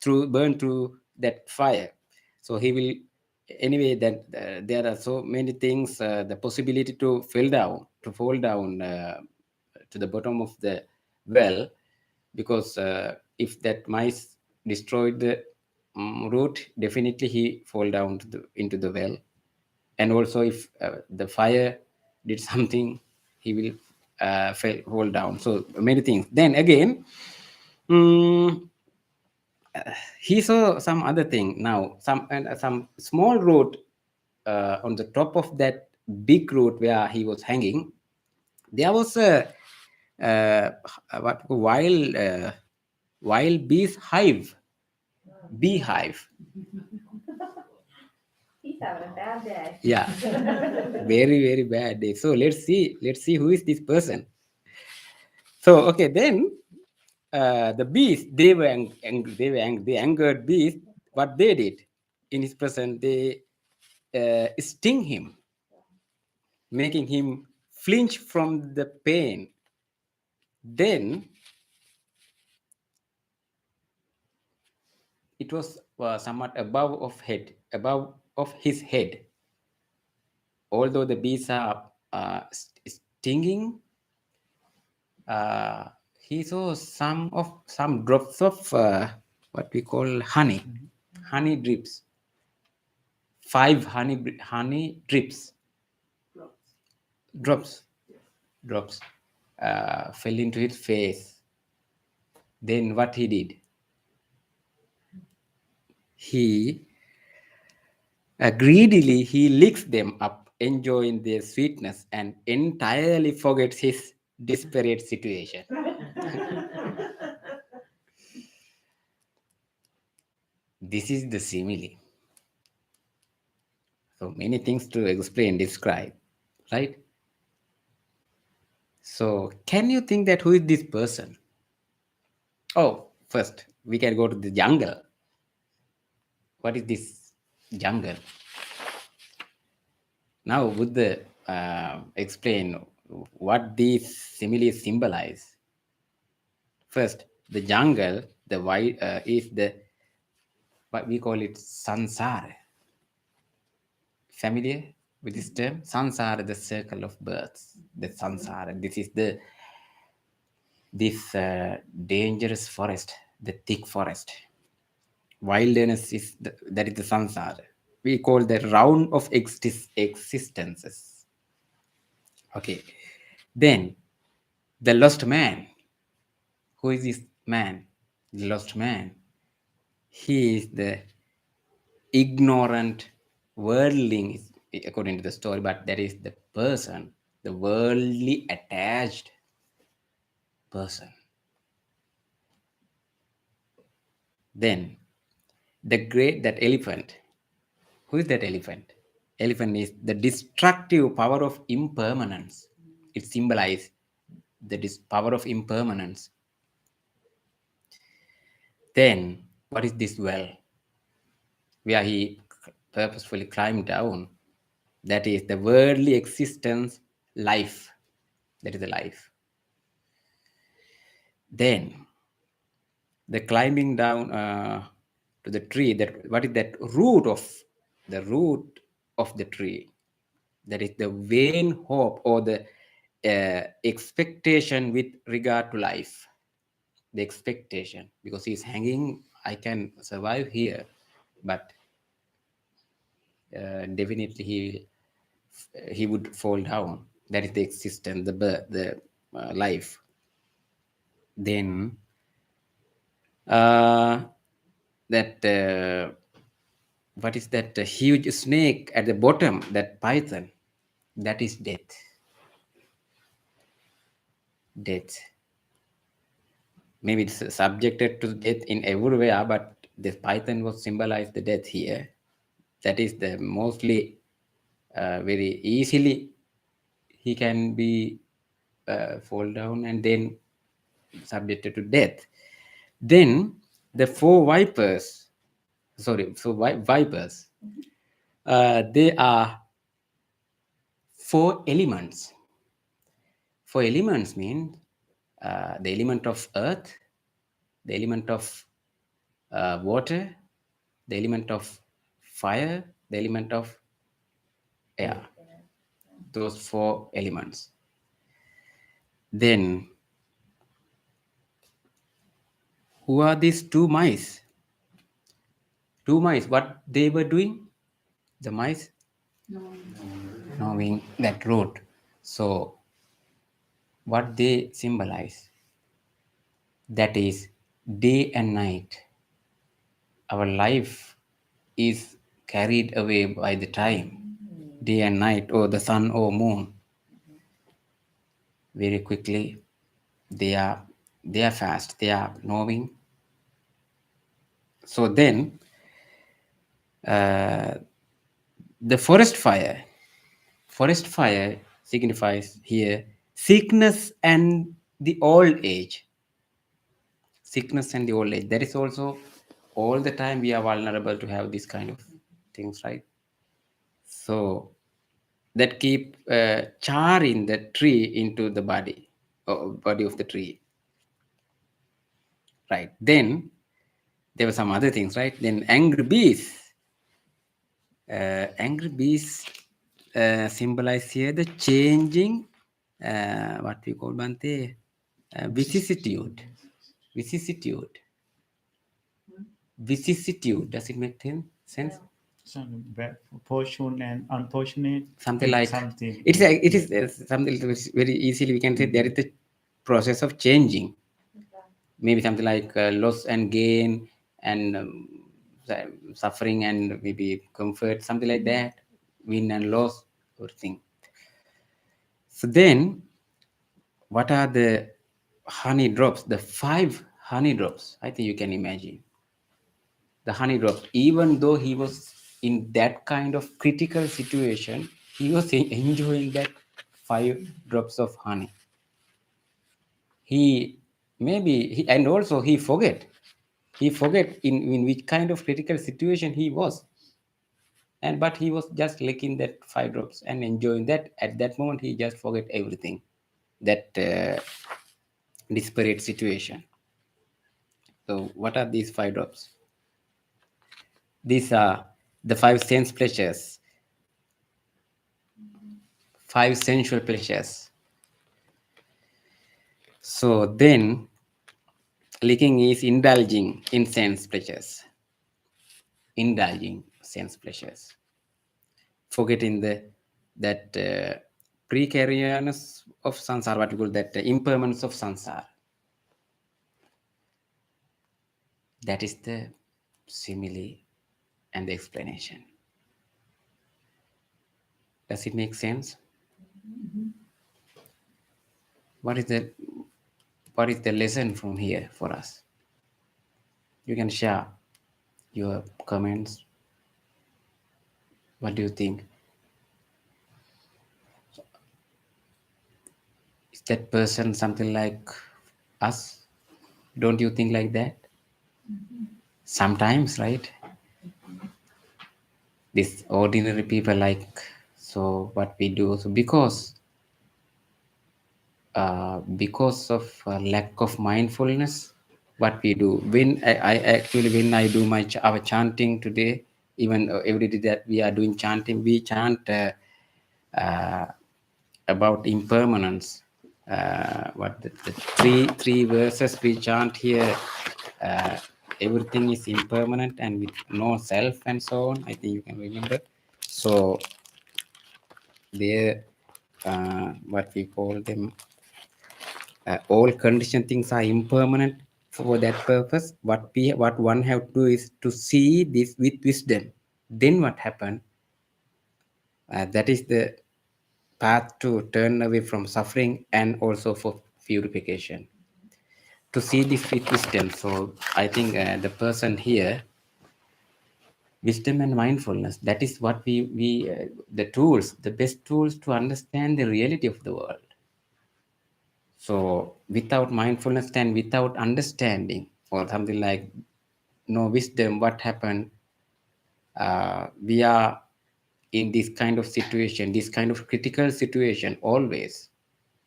through that fire. So he will, anyway, that there are so many things, the possibility to fall down to the bottom of the well, because if that mice destroyed the root, definitely he fall down into the well. And also if the fire did something, he will fall down. So many things. Then again, mm, he saw some other thing. Now some small root on the top of that big root where he was hanging, there was a what wild beehive. He's having a bad day. Yeah. Very, very bad day. So let's see who is this person. So okay, then the bees, they were angry. The angered bees. What they did in his presence, they sting him, making him flinch from the pain. Then it was somewhat above of his head. Although the bees are stinging, uh, he saw some drops of what we call honey drips. 5 honey drips, drops fell into his face. Then what he did? He greedily he licks them up, enjoying their sweetness, and entirely forgets his desperate situation. This is the simile. So many things to explain, describe, right? So can you think that who is this person? Oh, first we can go to the jungle. What is this jungle? Now Buddha explain what these similes symbolize. First, the jungle, the white is the what we call it sansara. Familiar with this term? Sansara, the circle of births. The sansara. This is this dangerous forest, the thick forest. Wilderness is that is the sansara. We call the round of existences. Okay. Then the lost man. Who is this man? The lost man. He is the ignorant worldling, according to the story, but that is the person, the worldly attached person. Then that elephant. Who is that elephant? Elephant is the destructive power of impermanence. It symbolizes the power of impermanence. Then what is this well? Where he purposefully climbed down. That is the worldly existence, life. That is the life. Then the climbing down to the tree. That what is that root of the tree? That is the vain hope or the expectation with regard to life. The expectation, because he's hanging, I can survive here, but definitely he would fall down. That is the existence, the life. Then that what is that huge snake at the bottom, that python? That is death. Maybe it's subjected to death in everywhere, but this python was symbolized the death here. That is the mostly very easily he can be fall down and then subjected to death. Then the four vipers, vipers, they are four elements. Four elements mean the element of earth, the element of water, the element of fire, the element of air. Those four elements. Then, who are these two mice? Two mice, what they were doing? The mice knowing that root. So, what they symbolize? That is day and night. Our life is carried away by the time, day and night, or the sun or moon. Very quickly, they are fast, they are knowing. So then, the forest fire signifies here sickness and the old age. Sickness and the old age. That is also all the time we are vulnerable to have these kind of things, right? So that keep charring the tree into the body of the tree, right? Then there were some other things, right? Then angry bees. Angry bees symbolize here the changing, what we call Bante, vicissitude. Vicissitude. Vicissitude. Does it make sense? Some fortune and unfortunate. Something like something. it is something which very easily we can say there is the process of changing. Maybe something like loss and gain and suffering and maybe comfort, something like that, win and loss or thing. So then what are the honey drops? The 5 honey drops. I think you can imagine the honey drops. Even though he was in that kind of critical situation, he was enjoying that 5 drops of honey. And also he forget in which kind of critical situation he was, but he was just licking that 5 drops and enjoying that. At that moment he just forget everything, that disparate situation. So what are these 5 drops? These are the 5 sense pleasures, 5 sensual pleasures. So then licking is indulging in sense pleasures, forgetting that precariousness of sansara, what we call that impermanence of sansara. That is the simile and the explanation. Does it make sense? What is the lesson from here for us? You can share your comments. What do you think? Is that person something like us? Don't you think like that? Sometimes, right? These ordinary people like, so what we do, so because of lack of mindfulness, what we do when I actually when I do our chanting today, even every day that we are doing chanting, we chant uh, about impermanence. What the three verses we chant here, uh, everything is impermanent and with no self and so on. I think you can remember. So there, what we call them, all conditioned things are impermanent. For that purpose, what one have to do is to see this with wisdom. Then what happened? That is the path to turn away from suffering and also for purification. To see this with wisdom. So I think the person here, wisdom and mindfulness, that is what we the tools, the best tools to understand the reality of the world. So without mindfulness and without understanding or something like no wisdom, what happened? We are in this kind of situation, this kind of critical situation always,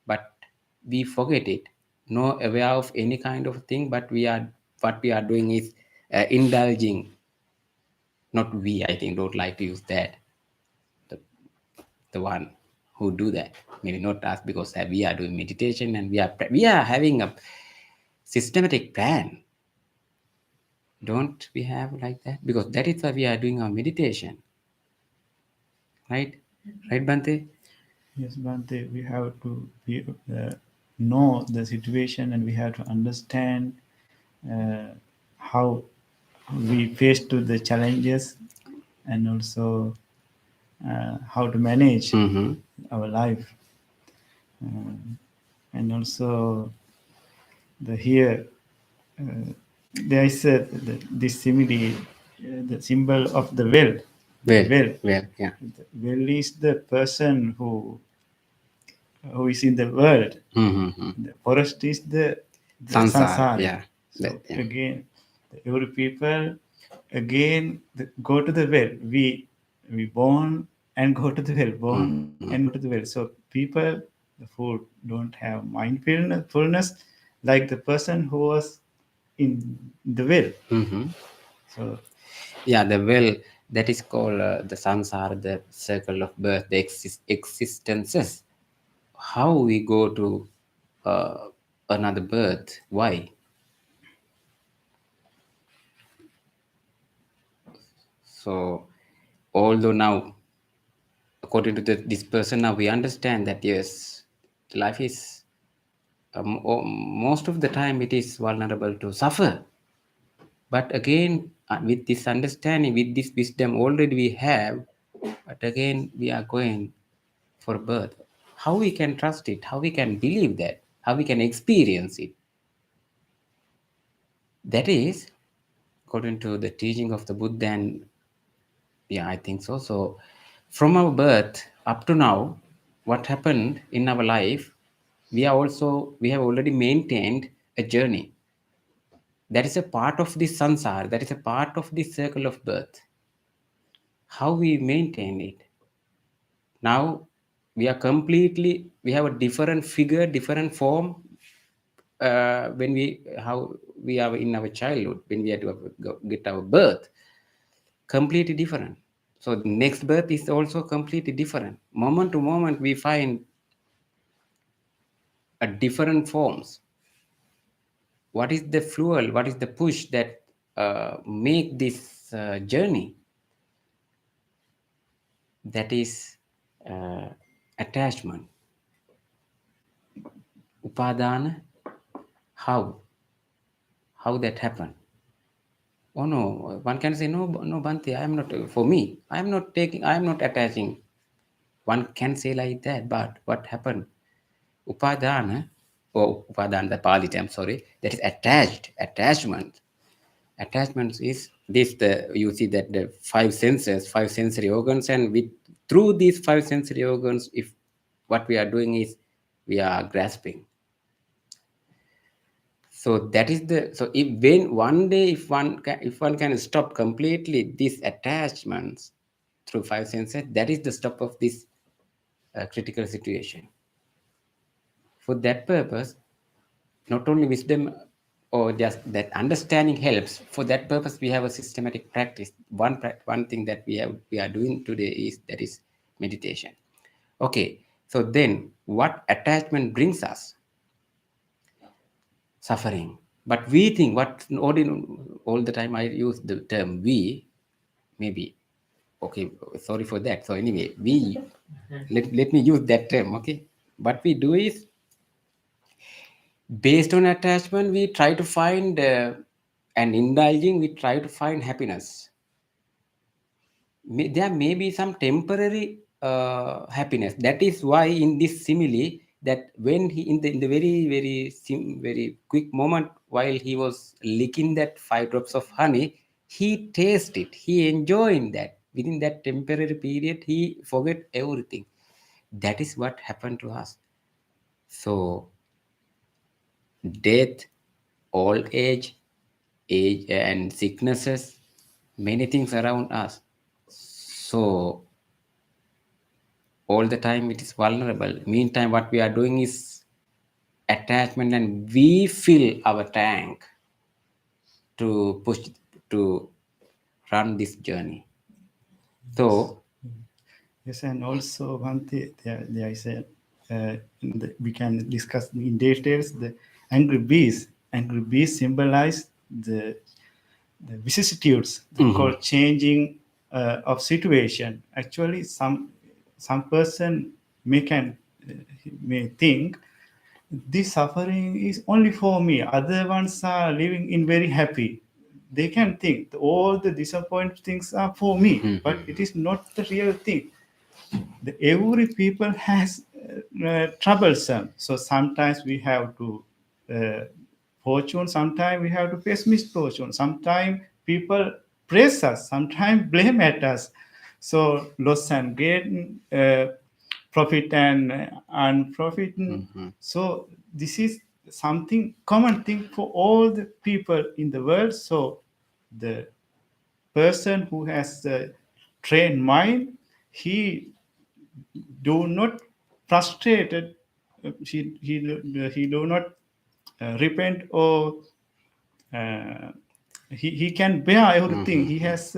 but we forget it. No aware of any kind of thing, but what we are doing is indulging. Not we, I think, don't like to use that. The, the one who do that, maybe not us, because we are doing meditation and we are having a systematic plan. Don't we have like that? Because that is why we are doing our meditation, right? Right, Bante? Yes, Bhante, we have to know the situation, and we have to understand uh, how we face to the challenges, and also how to manage Mm-hmm. our life. And also here there is this simile, the symbol of the well. Well, Well, well, yeah. the well is the person who is in the world. Mm-hmm. The forest is the Sansara, sansara. yeah. So That, yeah. again, every people again go to the well. We born and go to the well, born and go to the well. So people, the food don't have mindfulness like the person who was in the well. Mm-hmm. So Yeah, the well, that is called the samsara, the circle of birth, the existences. How we go to uh, another birth? Why? So, although now, according to this person, now we understand that yes, life is most of the time it is vulnerable to suffer. But again, with this understanding, with this wisdom already we have, but again we are going for birth. How we can trust it? How we can believe that? How we can experience it? That is according to the teaching of the Buddha, and yeah, I think so. So from our birth up to now, what happened in our life, we have already maintained a journey. That is a part of this sansar, that is a part of this circle of birth. How we maintain it. Now we have a different figure, different form when how we are in our childhood, when we had to get our birth, completely different. So the next birth is also completely different. Moment to moment, we find a different forms. What is the fuel? What is the push that make this journey? That is attachment, upadana. How that happen? Oh no, one can say no, no, Bhante, I am not. For me, I am not taking. I am not attaching One can say like that, but what happened? Upadana, or upadana, the Pali term, sorry, that is attachment. Attachments is this, you see that the five senses, five sensory organs, and with through these five sensory organs, if what we are doing is we are grasping. So that is the, so if when one day if one can stop completely these attachments through five senses, that is the stop of this critical situation. For that purpose, not only wisdom or just that understanding helps. For that purpose, we have a systematic practice. One thing that we are doing today is that is meditation. Okay, so then what attachment brings us? Suffering. But we think all the time I use the term we, maybe. Okay, sorry for that. So anyway, we let me use that term. Okay, what we do is, based on attachment, we try to find and indulging, we try to find happiness. There may be some temporary happiness. That is why in this simile, that when he in the very quick moment while he was licking that 5 drops of honey, he tasted, he enjoyed that. Within that temporary period, he forget everything. That is what happened to us. So death, old age and sicknesses, many things around us. So all the time it is vulnerable. Meantime, what we are doing is attachment, and we fill our tank to push, to run this journey. So Yes, and also one thing there is a we can discuss in details the angry bees. Angry bees symbolize the vicissitudes, called changing of situation. Actually, some person may think this suffering is only for me. Other ones are living in very happy. They can think all the disappointing things are for me, but it is not the real thing. Every people has troublesome. So sometimes we have to fortune. Sometimes we have to face misfortune. Sometimes people praise us. Sometimes blame at us. So loss and gain, profit and unprofit. So this is something common thing for all the people in the world. So the person who has the trained mind, he do not frustrated, he do not repent, or he can bear everything. He has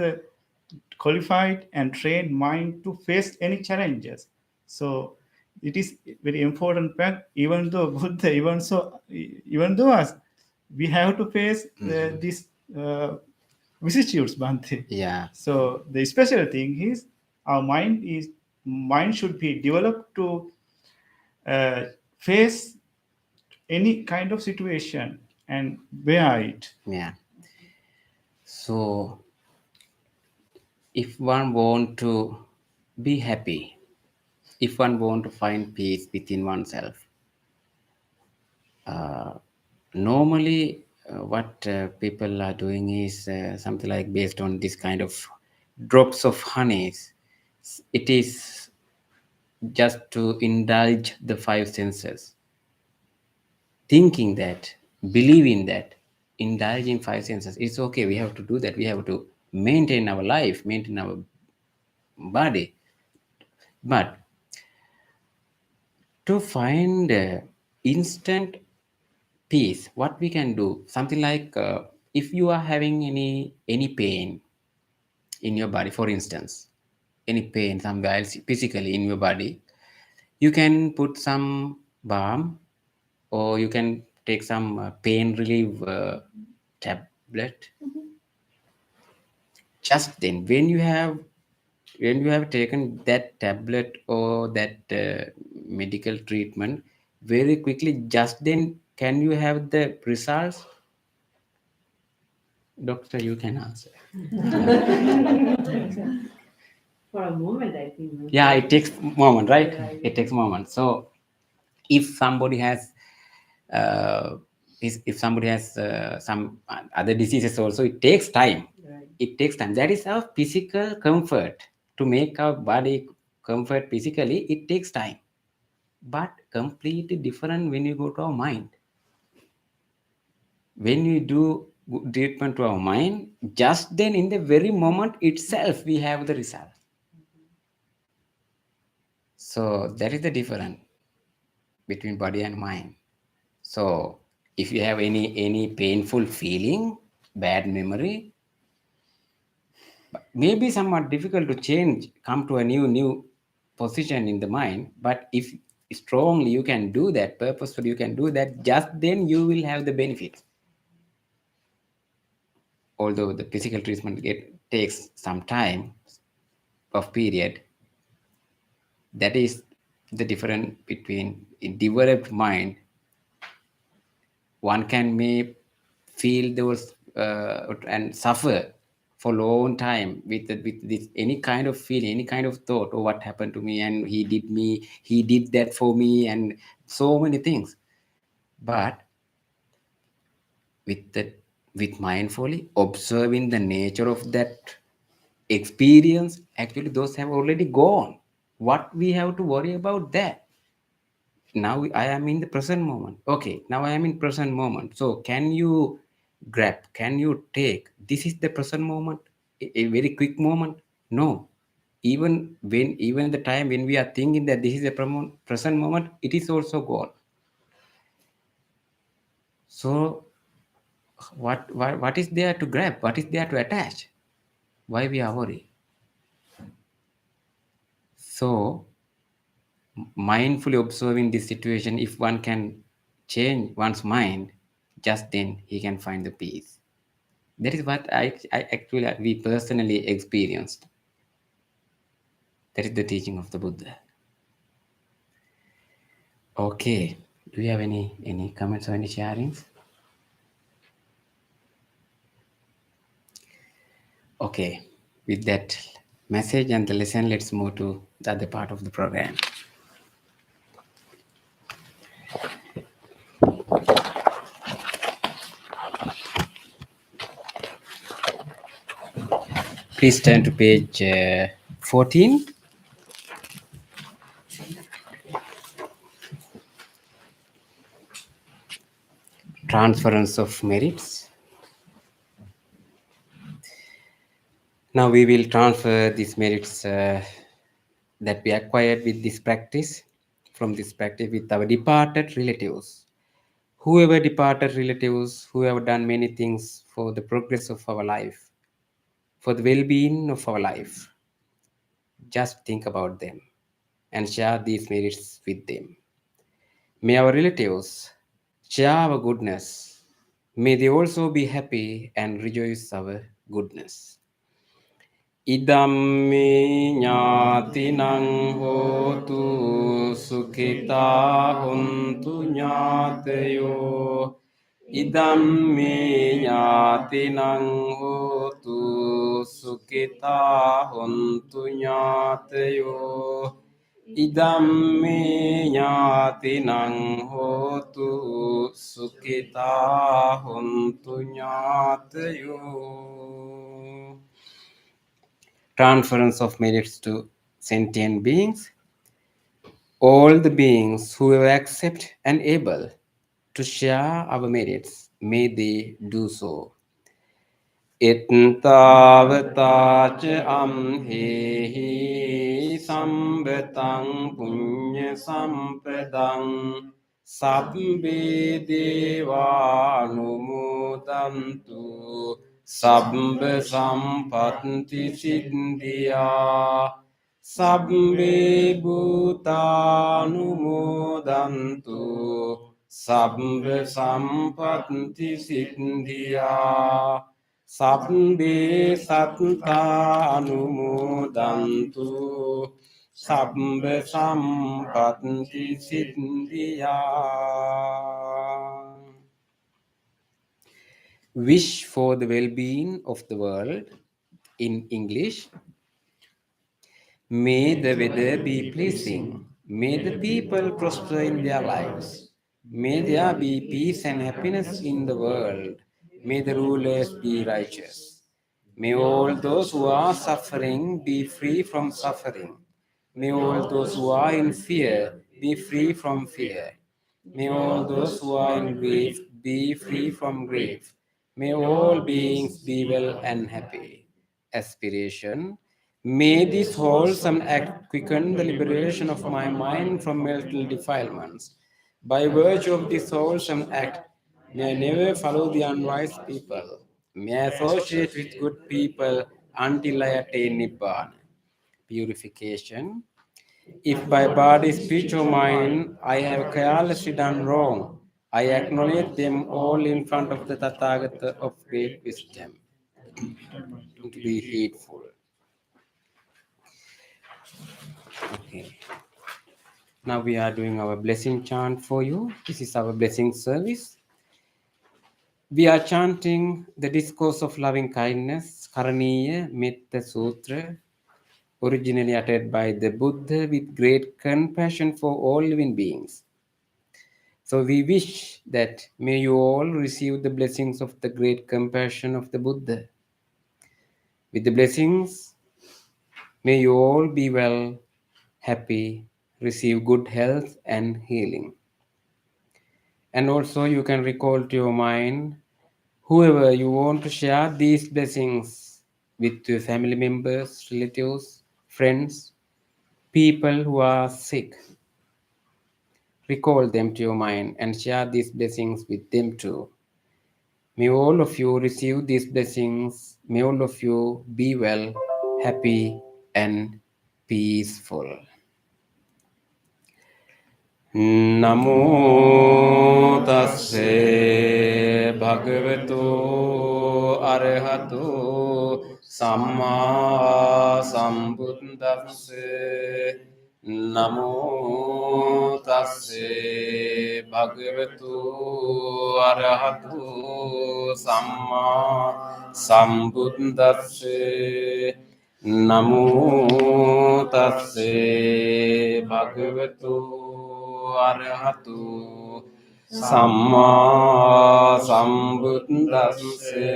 qualified and trained mind to face any challenges. So it is very important fact. Even though Buddha, even though us, we have to face these vicissitudes, Bhante. yeah, So the special thing is our mind should be developed to face any kind of situation and bear it. yeah. So if one want to be happy, if one want to find peace within oneself, normally what people are doing is something like based on this kind of drops of honeys. It is just to indulge the five senses, thinking that, believing that, indulging five senses, it's okay, we have to do that, we have to maintain our life, maintain our body. But to find instant peace, what we can do, something like if you are having any pain in your body, for instance, any pain somewhere else physically in your body, you can put some balm, or you can take some pain relief tablet. Just then, when you have taken that tablet or that medical treatment, very quickly, just then, can you have the results? Doctor, you can answer. For a moment, I think. No? Yeah, it takes moment, right? Yeah, It takes moment. So if somebody has if somebody has some other diseases also, it takes time. Right. It takes time. That is our physical comfort. To make our body comfort physically, it takes time. But completely different when you go to our mind. When you do treatment to our mind, just then in the very moment itself we have the result. So that is the difference between body and mind. So if you have any painful feeling, bad memory, maybe somewhat difficult to change, come to a new position in the mind. But if strongly you can do that, purposefully you can do that, just then you will have the benefit. Although the physical treatment takes some time of period, that is the difference between a developed mind. One can may feel those and suffer for long time with this any kind of feeling, any kind of thought, oh, what happened to me, and he did that for me, and so many things. But with mindfully observing the nature of that experience, actually those have already gone. What we have to worry about that? Now I am in the present moment. Okay, now I am in present moment. So can you grab, can you take, this is the present moment, a very quick moment? No. Even the time when we are thinking that this is a present moment, it is also gone. So what is there to grab? What is there to attach? Why we are worried? So mindfully observing this situation, if one can change one's mind, just then he can find the peace. That is what I actually we personally experienced. That is the teaching of the Buddha. Okay, do you have any comments or any sharings? Okay, with that message and the lesson, let's move to the other part of the program. Please turn to page 14. Transference of merits. Now we will transfer these merits that we acquired with this practice, from this practice, with our departed relatives. Whoever departed relatives, who have done many things for the progress of our life, for the well-being of our life, just think about them and share these merits with them. May our relatives share our goodness. May they also be happy and rejoice our goodness. Idammi ñātinang hotu sukhita hontu ñātayo. Idammi ñātinang hotu sukhita hontu ñātayo. Idammi ñātinang hotu sukhita hontu ñātayo. Transference of merits to sentient beings. All the beings who are accept and able to share our merits, may they do so. Ittavata ca amhehi sambetang punya sampadang sabbe deva anumodantu sabbe sampatti siddhya sabbe bhuta anumodantu sabbe sampatti siddhya sabbe satta anumodantu sabbe sampatti siddhya. Wish for the well-being of the world in English. May the weather be pleasing. May the people prosper in their lives. May there be peace and happiness in the world. May the rulers be righteous. May all those who are suffering be free from suffering. May all those who are in fear be free from fear. May all those who are in grief be free from grief. May all beings be well and happy. Aspiration. May this wholesome act quicken the liberation of my mind from mental defilements. By virtue of this wholesome act, may I never follow the unwise people. May I associate with good people until I attain Nibbana. Purification. If by body, speech, or mind I have carelessly done wrong, I acknowledge them all in front of the Tathagata of great wisdom. To be heedful. Okay. Now we are doing our blessing chant for you. This is our blessing service. We are chanting the discourse of loving kindness, Karaniya Metta Sutra, originally uttered by the Buddha with great compassion for all living beings. So we wish that may you all receive the blessings of the great compassion of the Buddha. With the blessings, may you all be well, happy, receive good health and healing. And also you can recall to your mind whoever you want to share these blessings with your family members, relatives, friends, people who are sick. Recall them to your mind and share these blessings with them too. May all of you receive these blessings. May all of you be well, happy, and peaceful. Namo tasse bhagavato arahato samma sambuddhasse. Namo tasse bhagavato arahato samma sambuddhasse. Namo tasse bhagavato Arahatu Samma Sambuddhasse.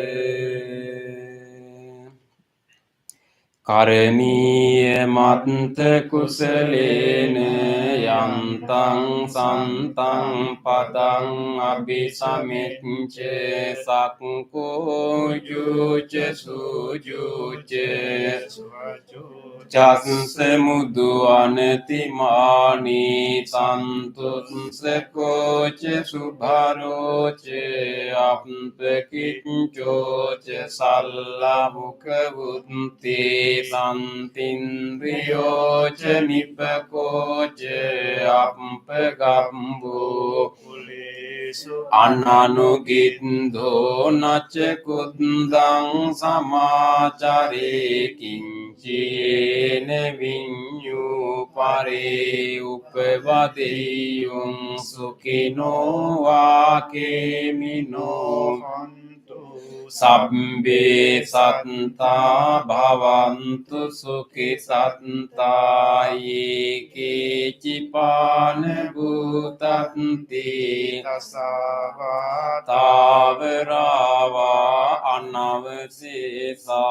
Karaniya matta kusalena yantang santang padang abhisamicce sakko juce sujuce Jasse mudu anetimani santutse koce subharoce apte kincoce sallavuka vutti santindriyoce nipakoce appe gambu Ananugindho nace kundang samacari kincine vinyu pare upevadiyung sukino vakemino Sabbe satta bhavantu sukhi satta yeke cipane bhutanti tasava tavarava anavasesa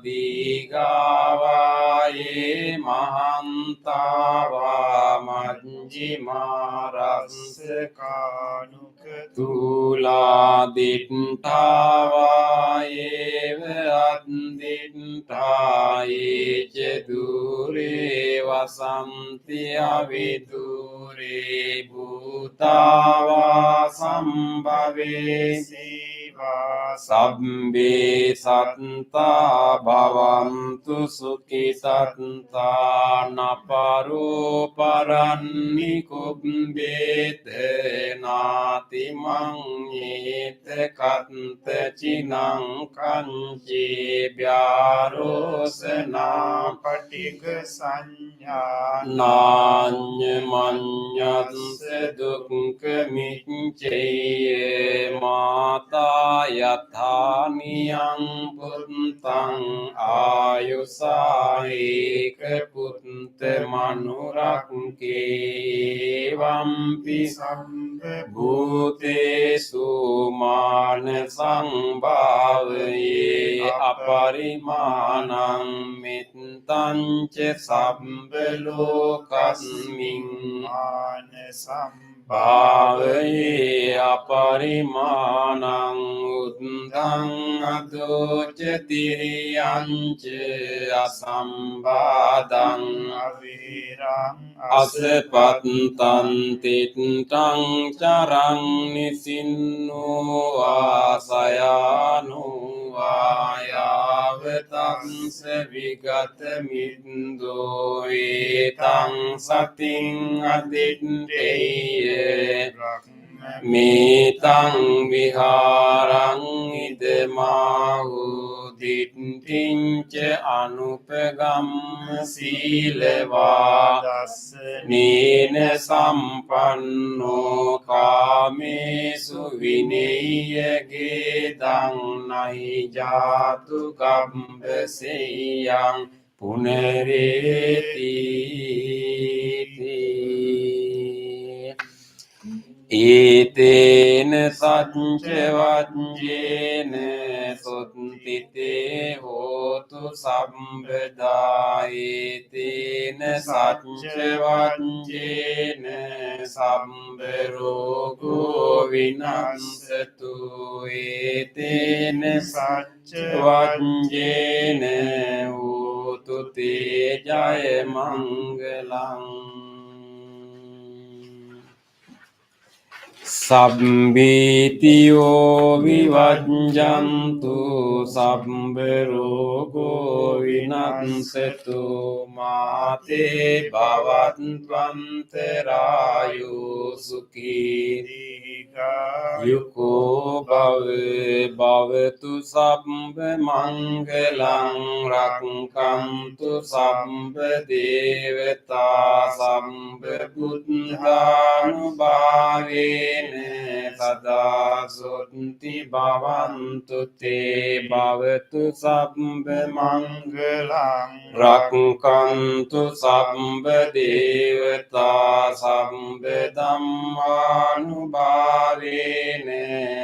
digava ye mahantava majjima rassakanuka tula dittava eva addintaye ce dure vasanti avidure bhutava sambhave siva sabbe satta bhavantu sukhi satta naparo paranni kubbete nati mangete katte cinang kanci byarosena patigha sanya nanya manyatse dukkha micce mata yathani yang puntang ආයුසාහික පුත්ත මනුරක්කේ වම්පි භූතේසු මාන සංභාවයේ අපරිමාණං මිත්තංච සම්බ ලෝකස්මින් භාවයේ අපරිමාණං උත්තං අදෝච තිරියංච අසම්බාධං අසපත්තං තිත්තං චරං නිසින්නෝ ආසයානෝ ආයාවතංස විගත මින්දෝ ඒතං සතින් අදිත්තේය මේතං විහාරං ඉදමාහු දිට්ඨිංච අනුපගම්ම සීලවා නීන සම්පන්නෝ කාමේසු විනේයගේ දං නහි ජාතු කම්බසෙයං පුනරේති ඒතේන සච්ච වජ්ජේන සොත්තිතේ හෝතු සම්බදා ඒතේන සච්ච වජ්ජේන සම්බරෝගෝ විනස්සතු ඒතේන සච්ච වජ්ජේන හෝතු තේ ජය මංගලං සබ්බීතියෝ විවජ්ජන්තු සබ්බ රෝගෝ විනස්සතු මාතේ භවත්වන්තරායෝ සුඛී යුකෝ භවතු සබ්බ මංගලං රක්ඛන්තු සබ්බ දේවතා සබ්බ බුද්ධානුභාවේන සදා සොත්ති භවන්තු තේ භවතු සබ්බ මංගලං රක්ඛන්තු සබ්බ දේවතා සබ්බ ධම්මානුභාවේන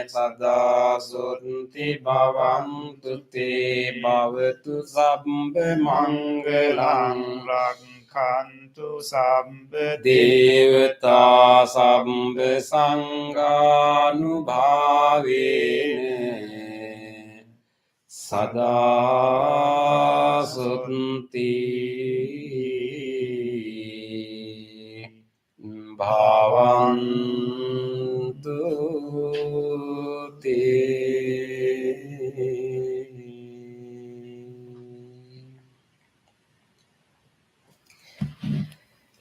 සදා සොත්ති භවන්තු තේ භවතු සබ්බ මංගලං රක්ඛන්තු සබ්බ දේවතා සබ්බ සංඝානුභාවේන සදා සොත්ති භවන්තු තේ.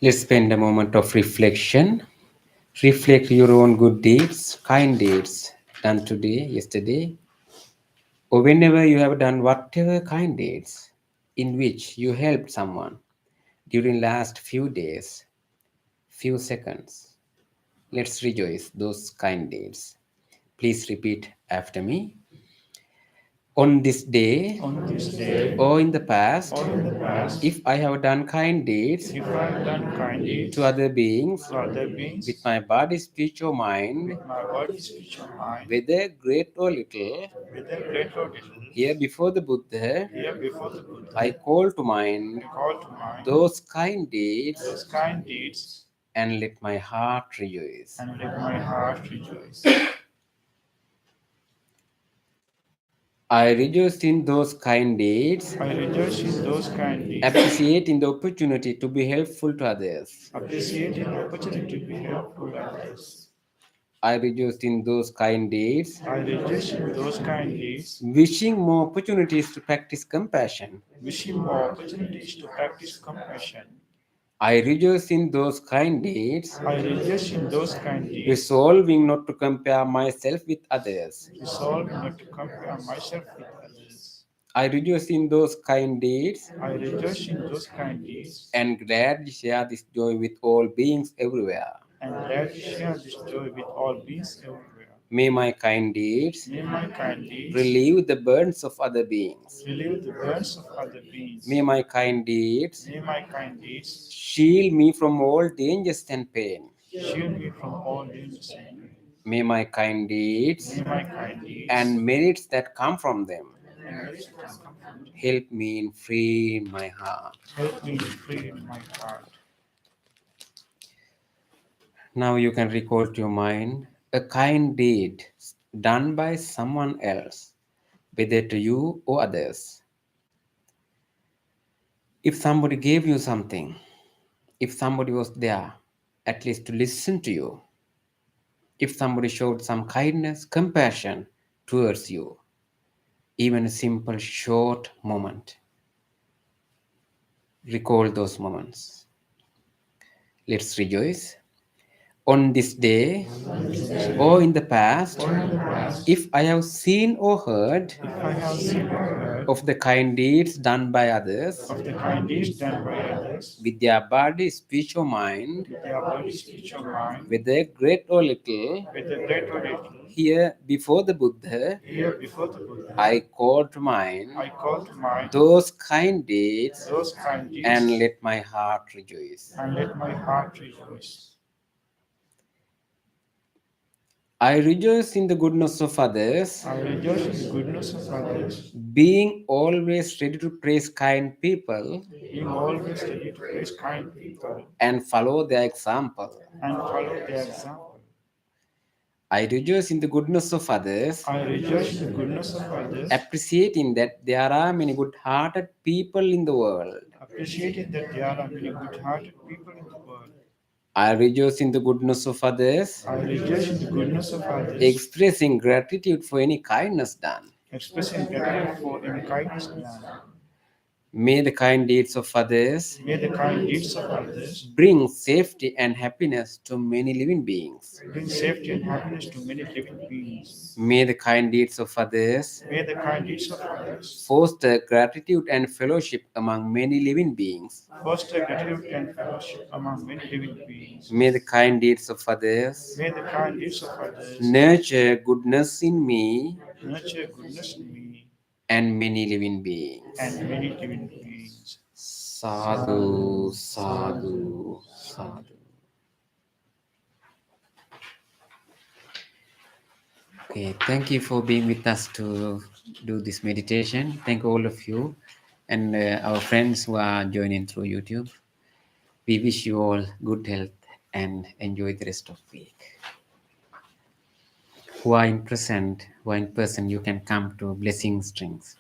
Let's spend a moment of reflection. Reflect your own good deeds, kind deeds done today, yesterday, or whenever you have done whatever kind deeds in which you helped someone during last few days, few seconds. Let's rejoice those kind deeds. Please repeat after me. On this day, or in the past, if I have done kind deeds to other beings, with my body, speech, or mind, whether great or little, here before the Buddha, I call to mind those kind deeds and let my heart rejoice. I rejoice in those kind deeds, appreciating the opportunity to be helpful to others. I rejoice in those kind deeds, wishing more opportunities to practice compassion. I rejoice in those kind deeds, resolving not to compare myself with others. I rejoice in those kind deeds and gladly share this joy with all beings everywhere. May my kind deeds May my kind deeds relieve the burdens of other beings. relieve the burdens of other beings. May my kind deeds May my kind deeds shield me from all dangers and pain. shield me from all dangers and pain. May my kind deeds May my kind deeds and merits that come from them and merits that come from them help me in freeing my heart. help me free in my heart. Now you can recall to your mind a kind deed done by someone else, whether to you or others. If somebody gave you something, if somebody was there at least to listen to you, if somebody showed some kindness, compassion towards you, even a simple short moment, recall those moments. Let's rejoice. On this day or in the past, if I have seen or heard If I have seen or heard of the kind deeds done by others of the kind deeds done by others, with their body, speech, or mind, with their body, speech, or mind, whether great or little, whether great or little, here before the Buddha, here before the Buddha, I call to mind I call to mind those kind deeds those kind deeds and let my heart rejoice. and let my heart rejoice. I rejoice in the goodness of others, I rejoice in the goodness of others, being always ready to praise kind people being always ready to praise kind people and follow their example. and follow their example. I rejoice in the goodness of others, I rejoice in the goodness of others, appreciating that there are many good-hearted people in the world. appreciating that there are many good-hearted people in the world. I rejoice in the goodness of others, I rejoice in the goodness of others, expressing gratitude for any kindness done. expressing gratitude for any kindness done. May the kind deeds of others May the kind deeds of others bring safety and happiness to many living beings. bring safety and happiness to many living beings. May the kind deeds of others May the kind deeds of others foster gratitude and fellowship among many living beings. foster gratitude and fellowship among many living beings. May the kind deeds of others May the kind deeds of others nurture goodness in me nurture goodness in me and many living beings. and many living beings. Sadhu, sadhu, sadhu. Okay, thank you for being with us to do this meditation. Thank all of you and our friends who are joining through YouTube. We wish you all good health and enjoy the rest of the week. Who are in person, you can come to Blessing Strings.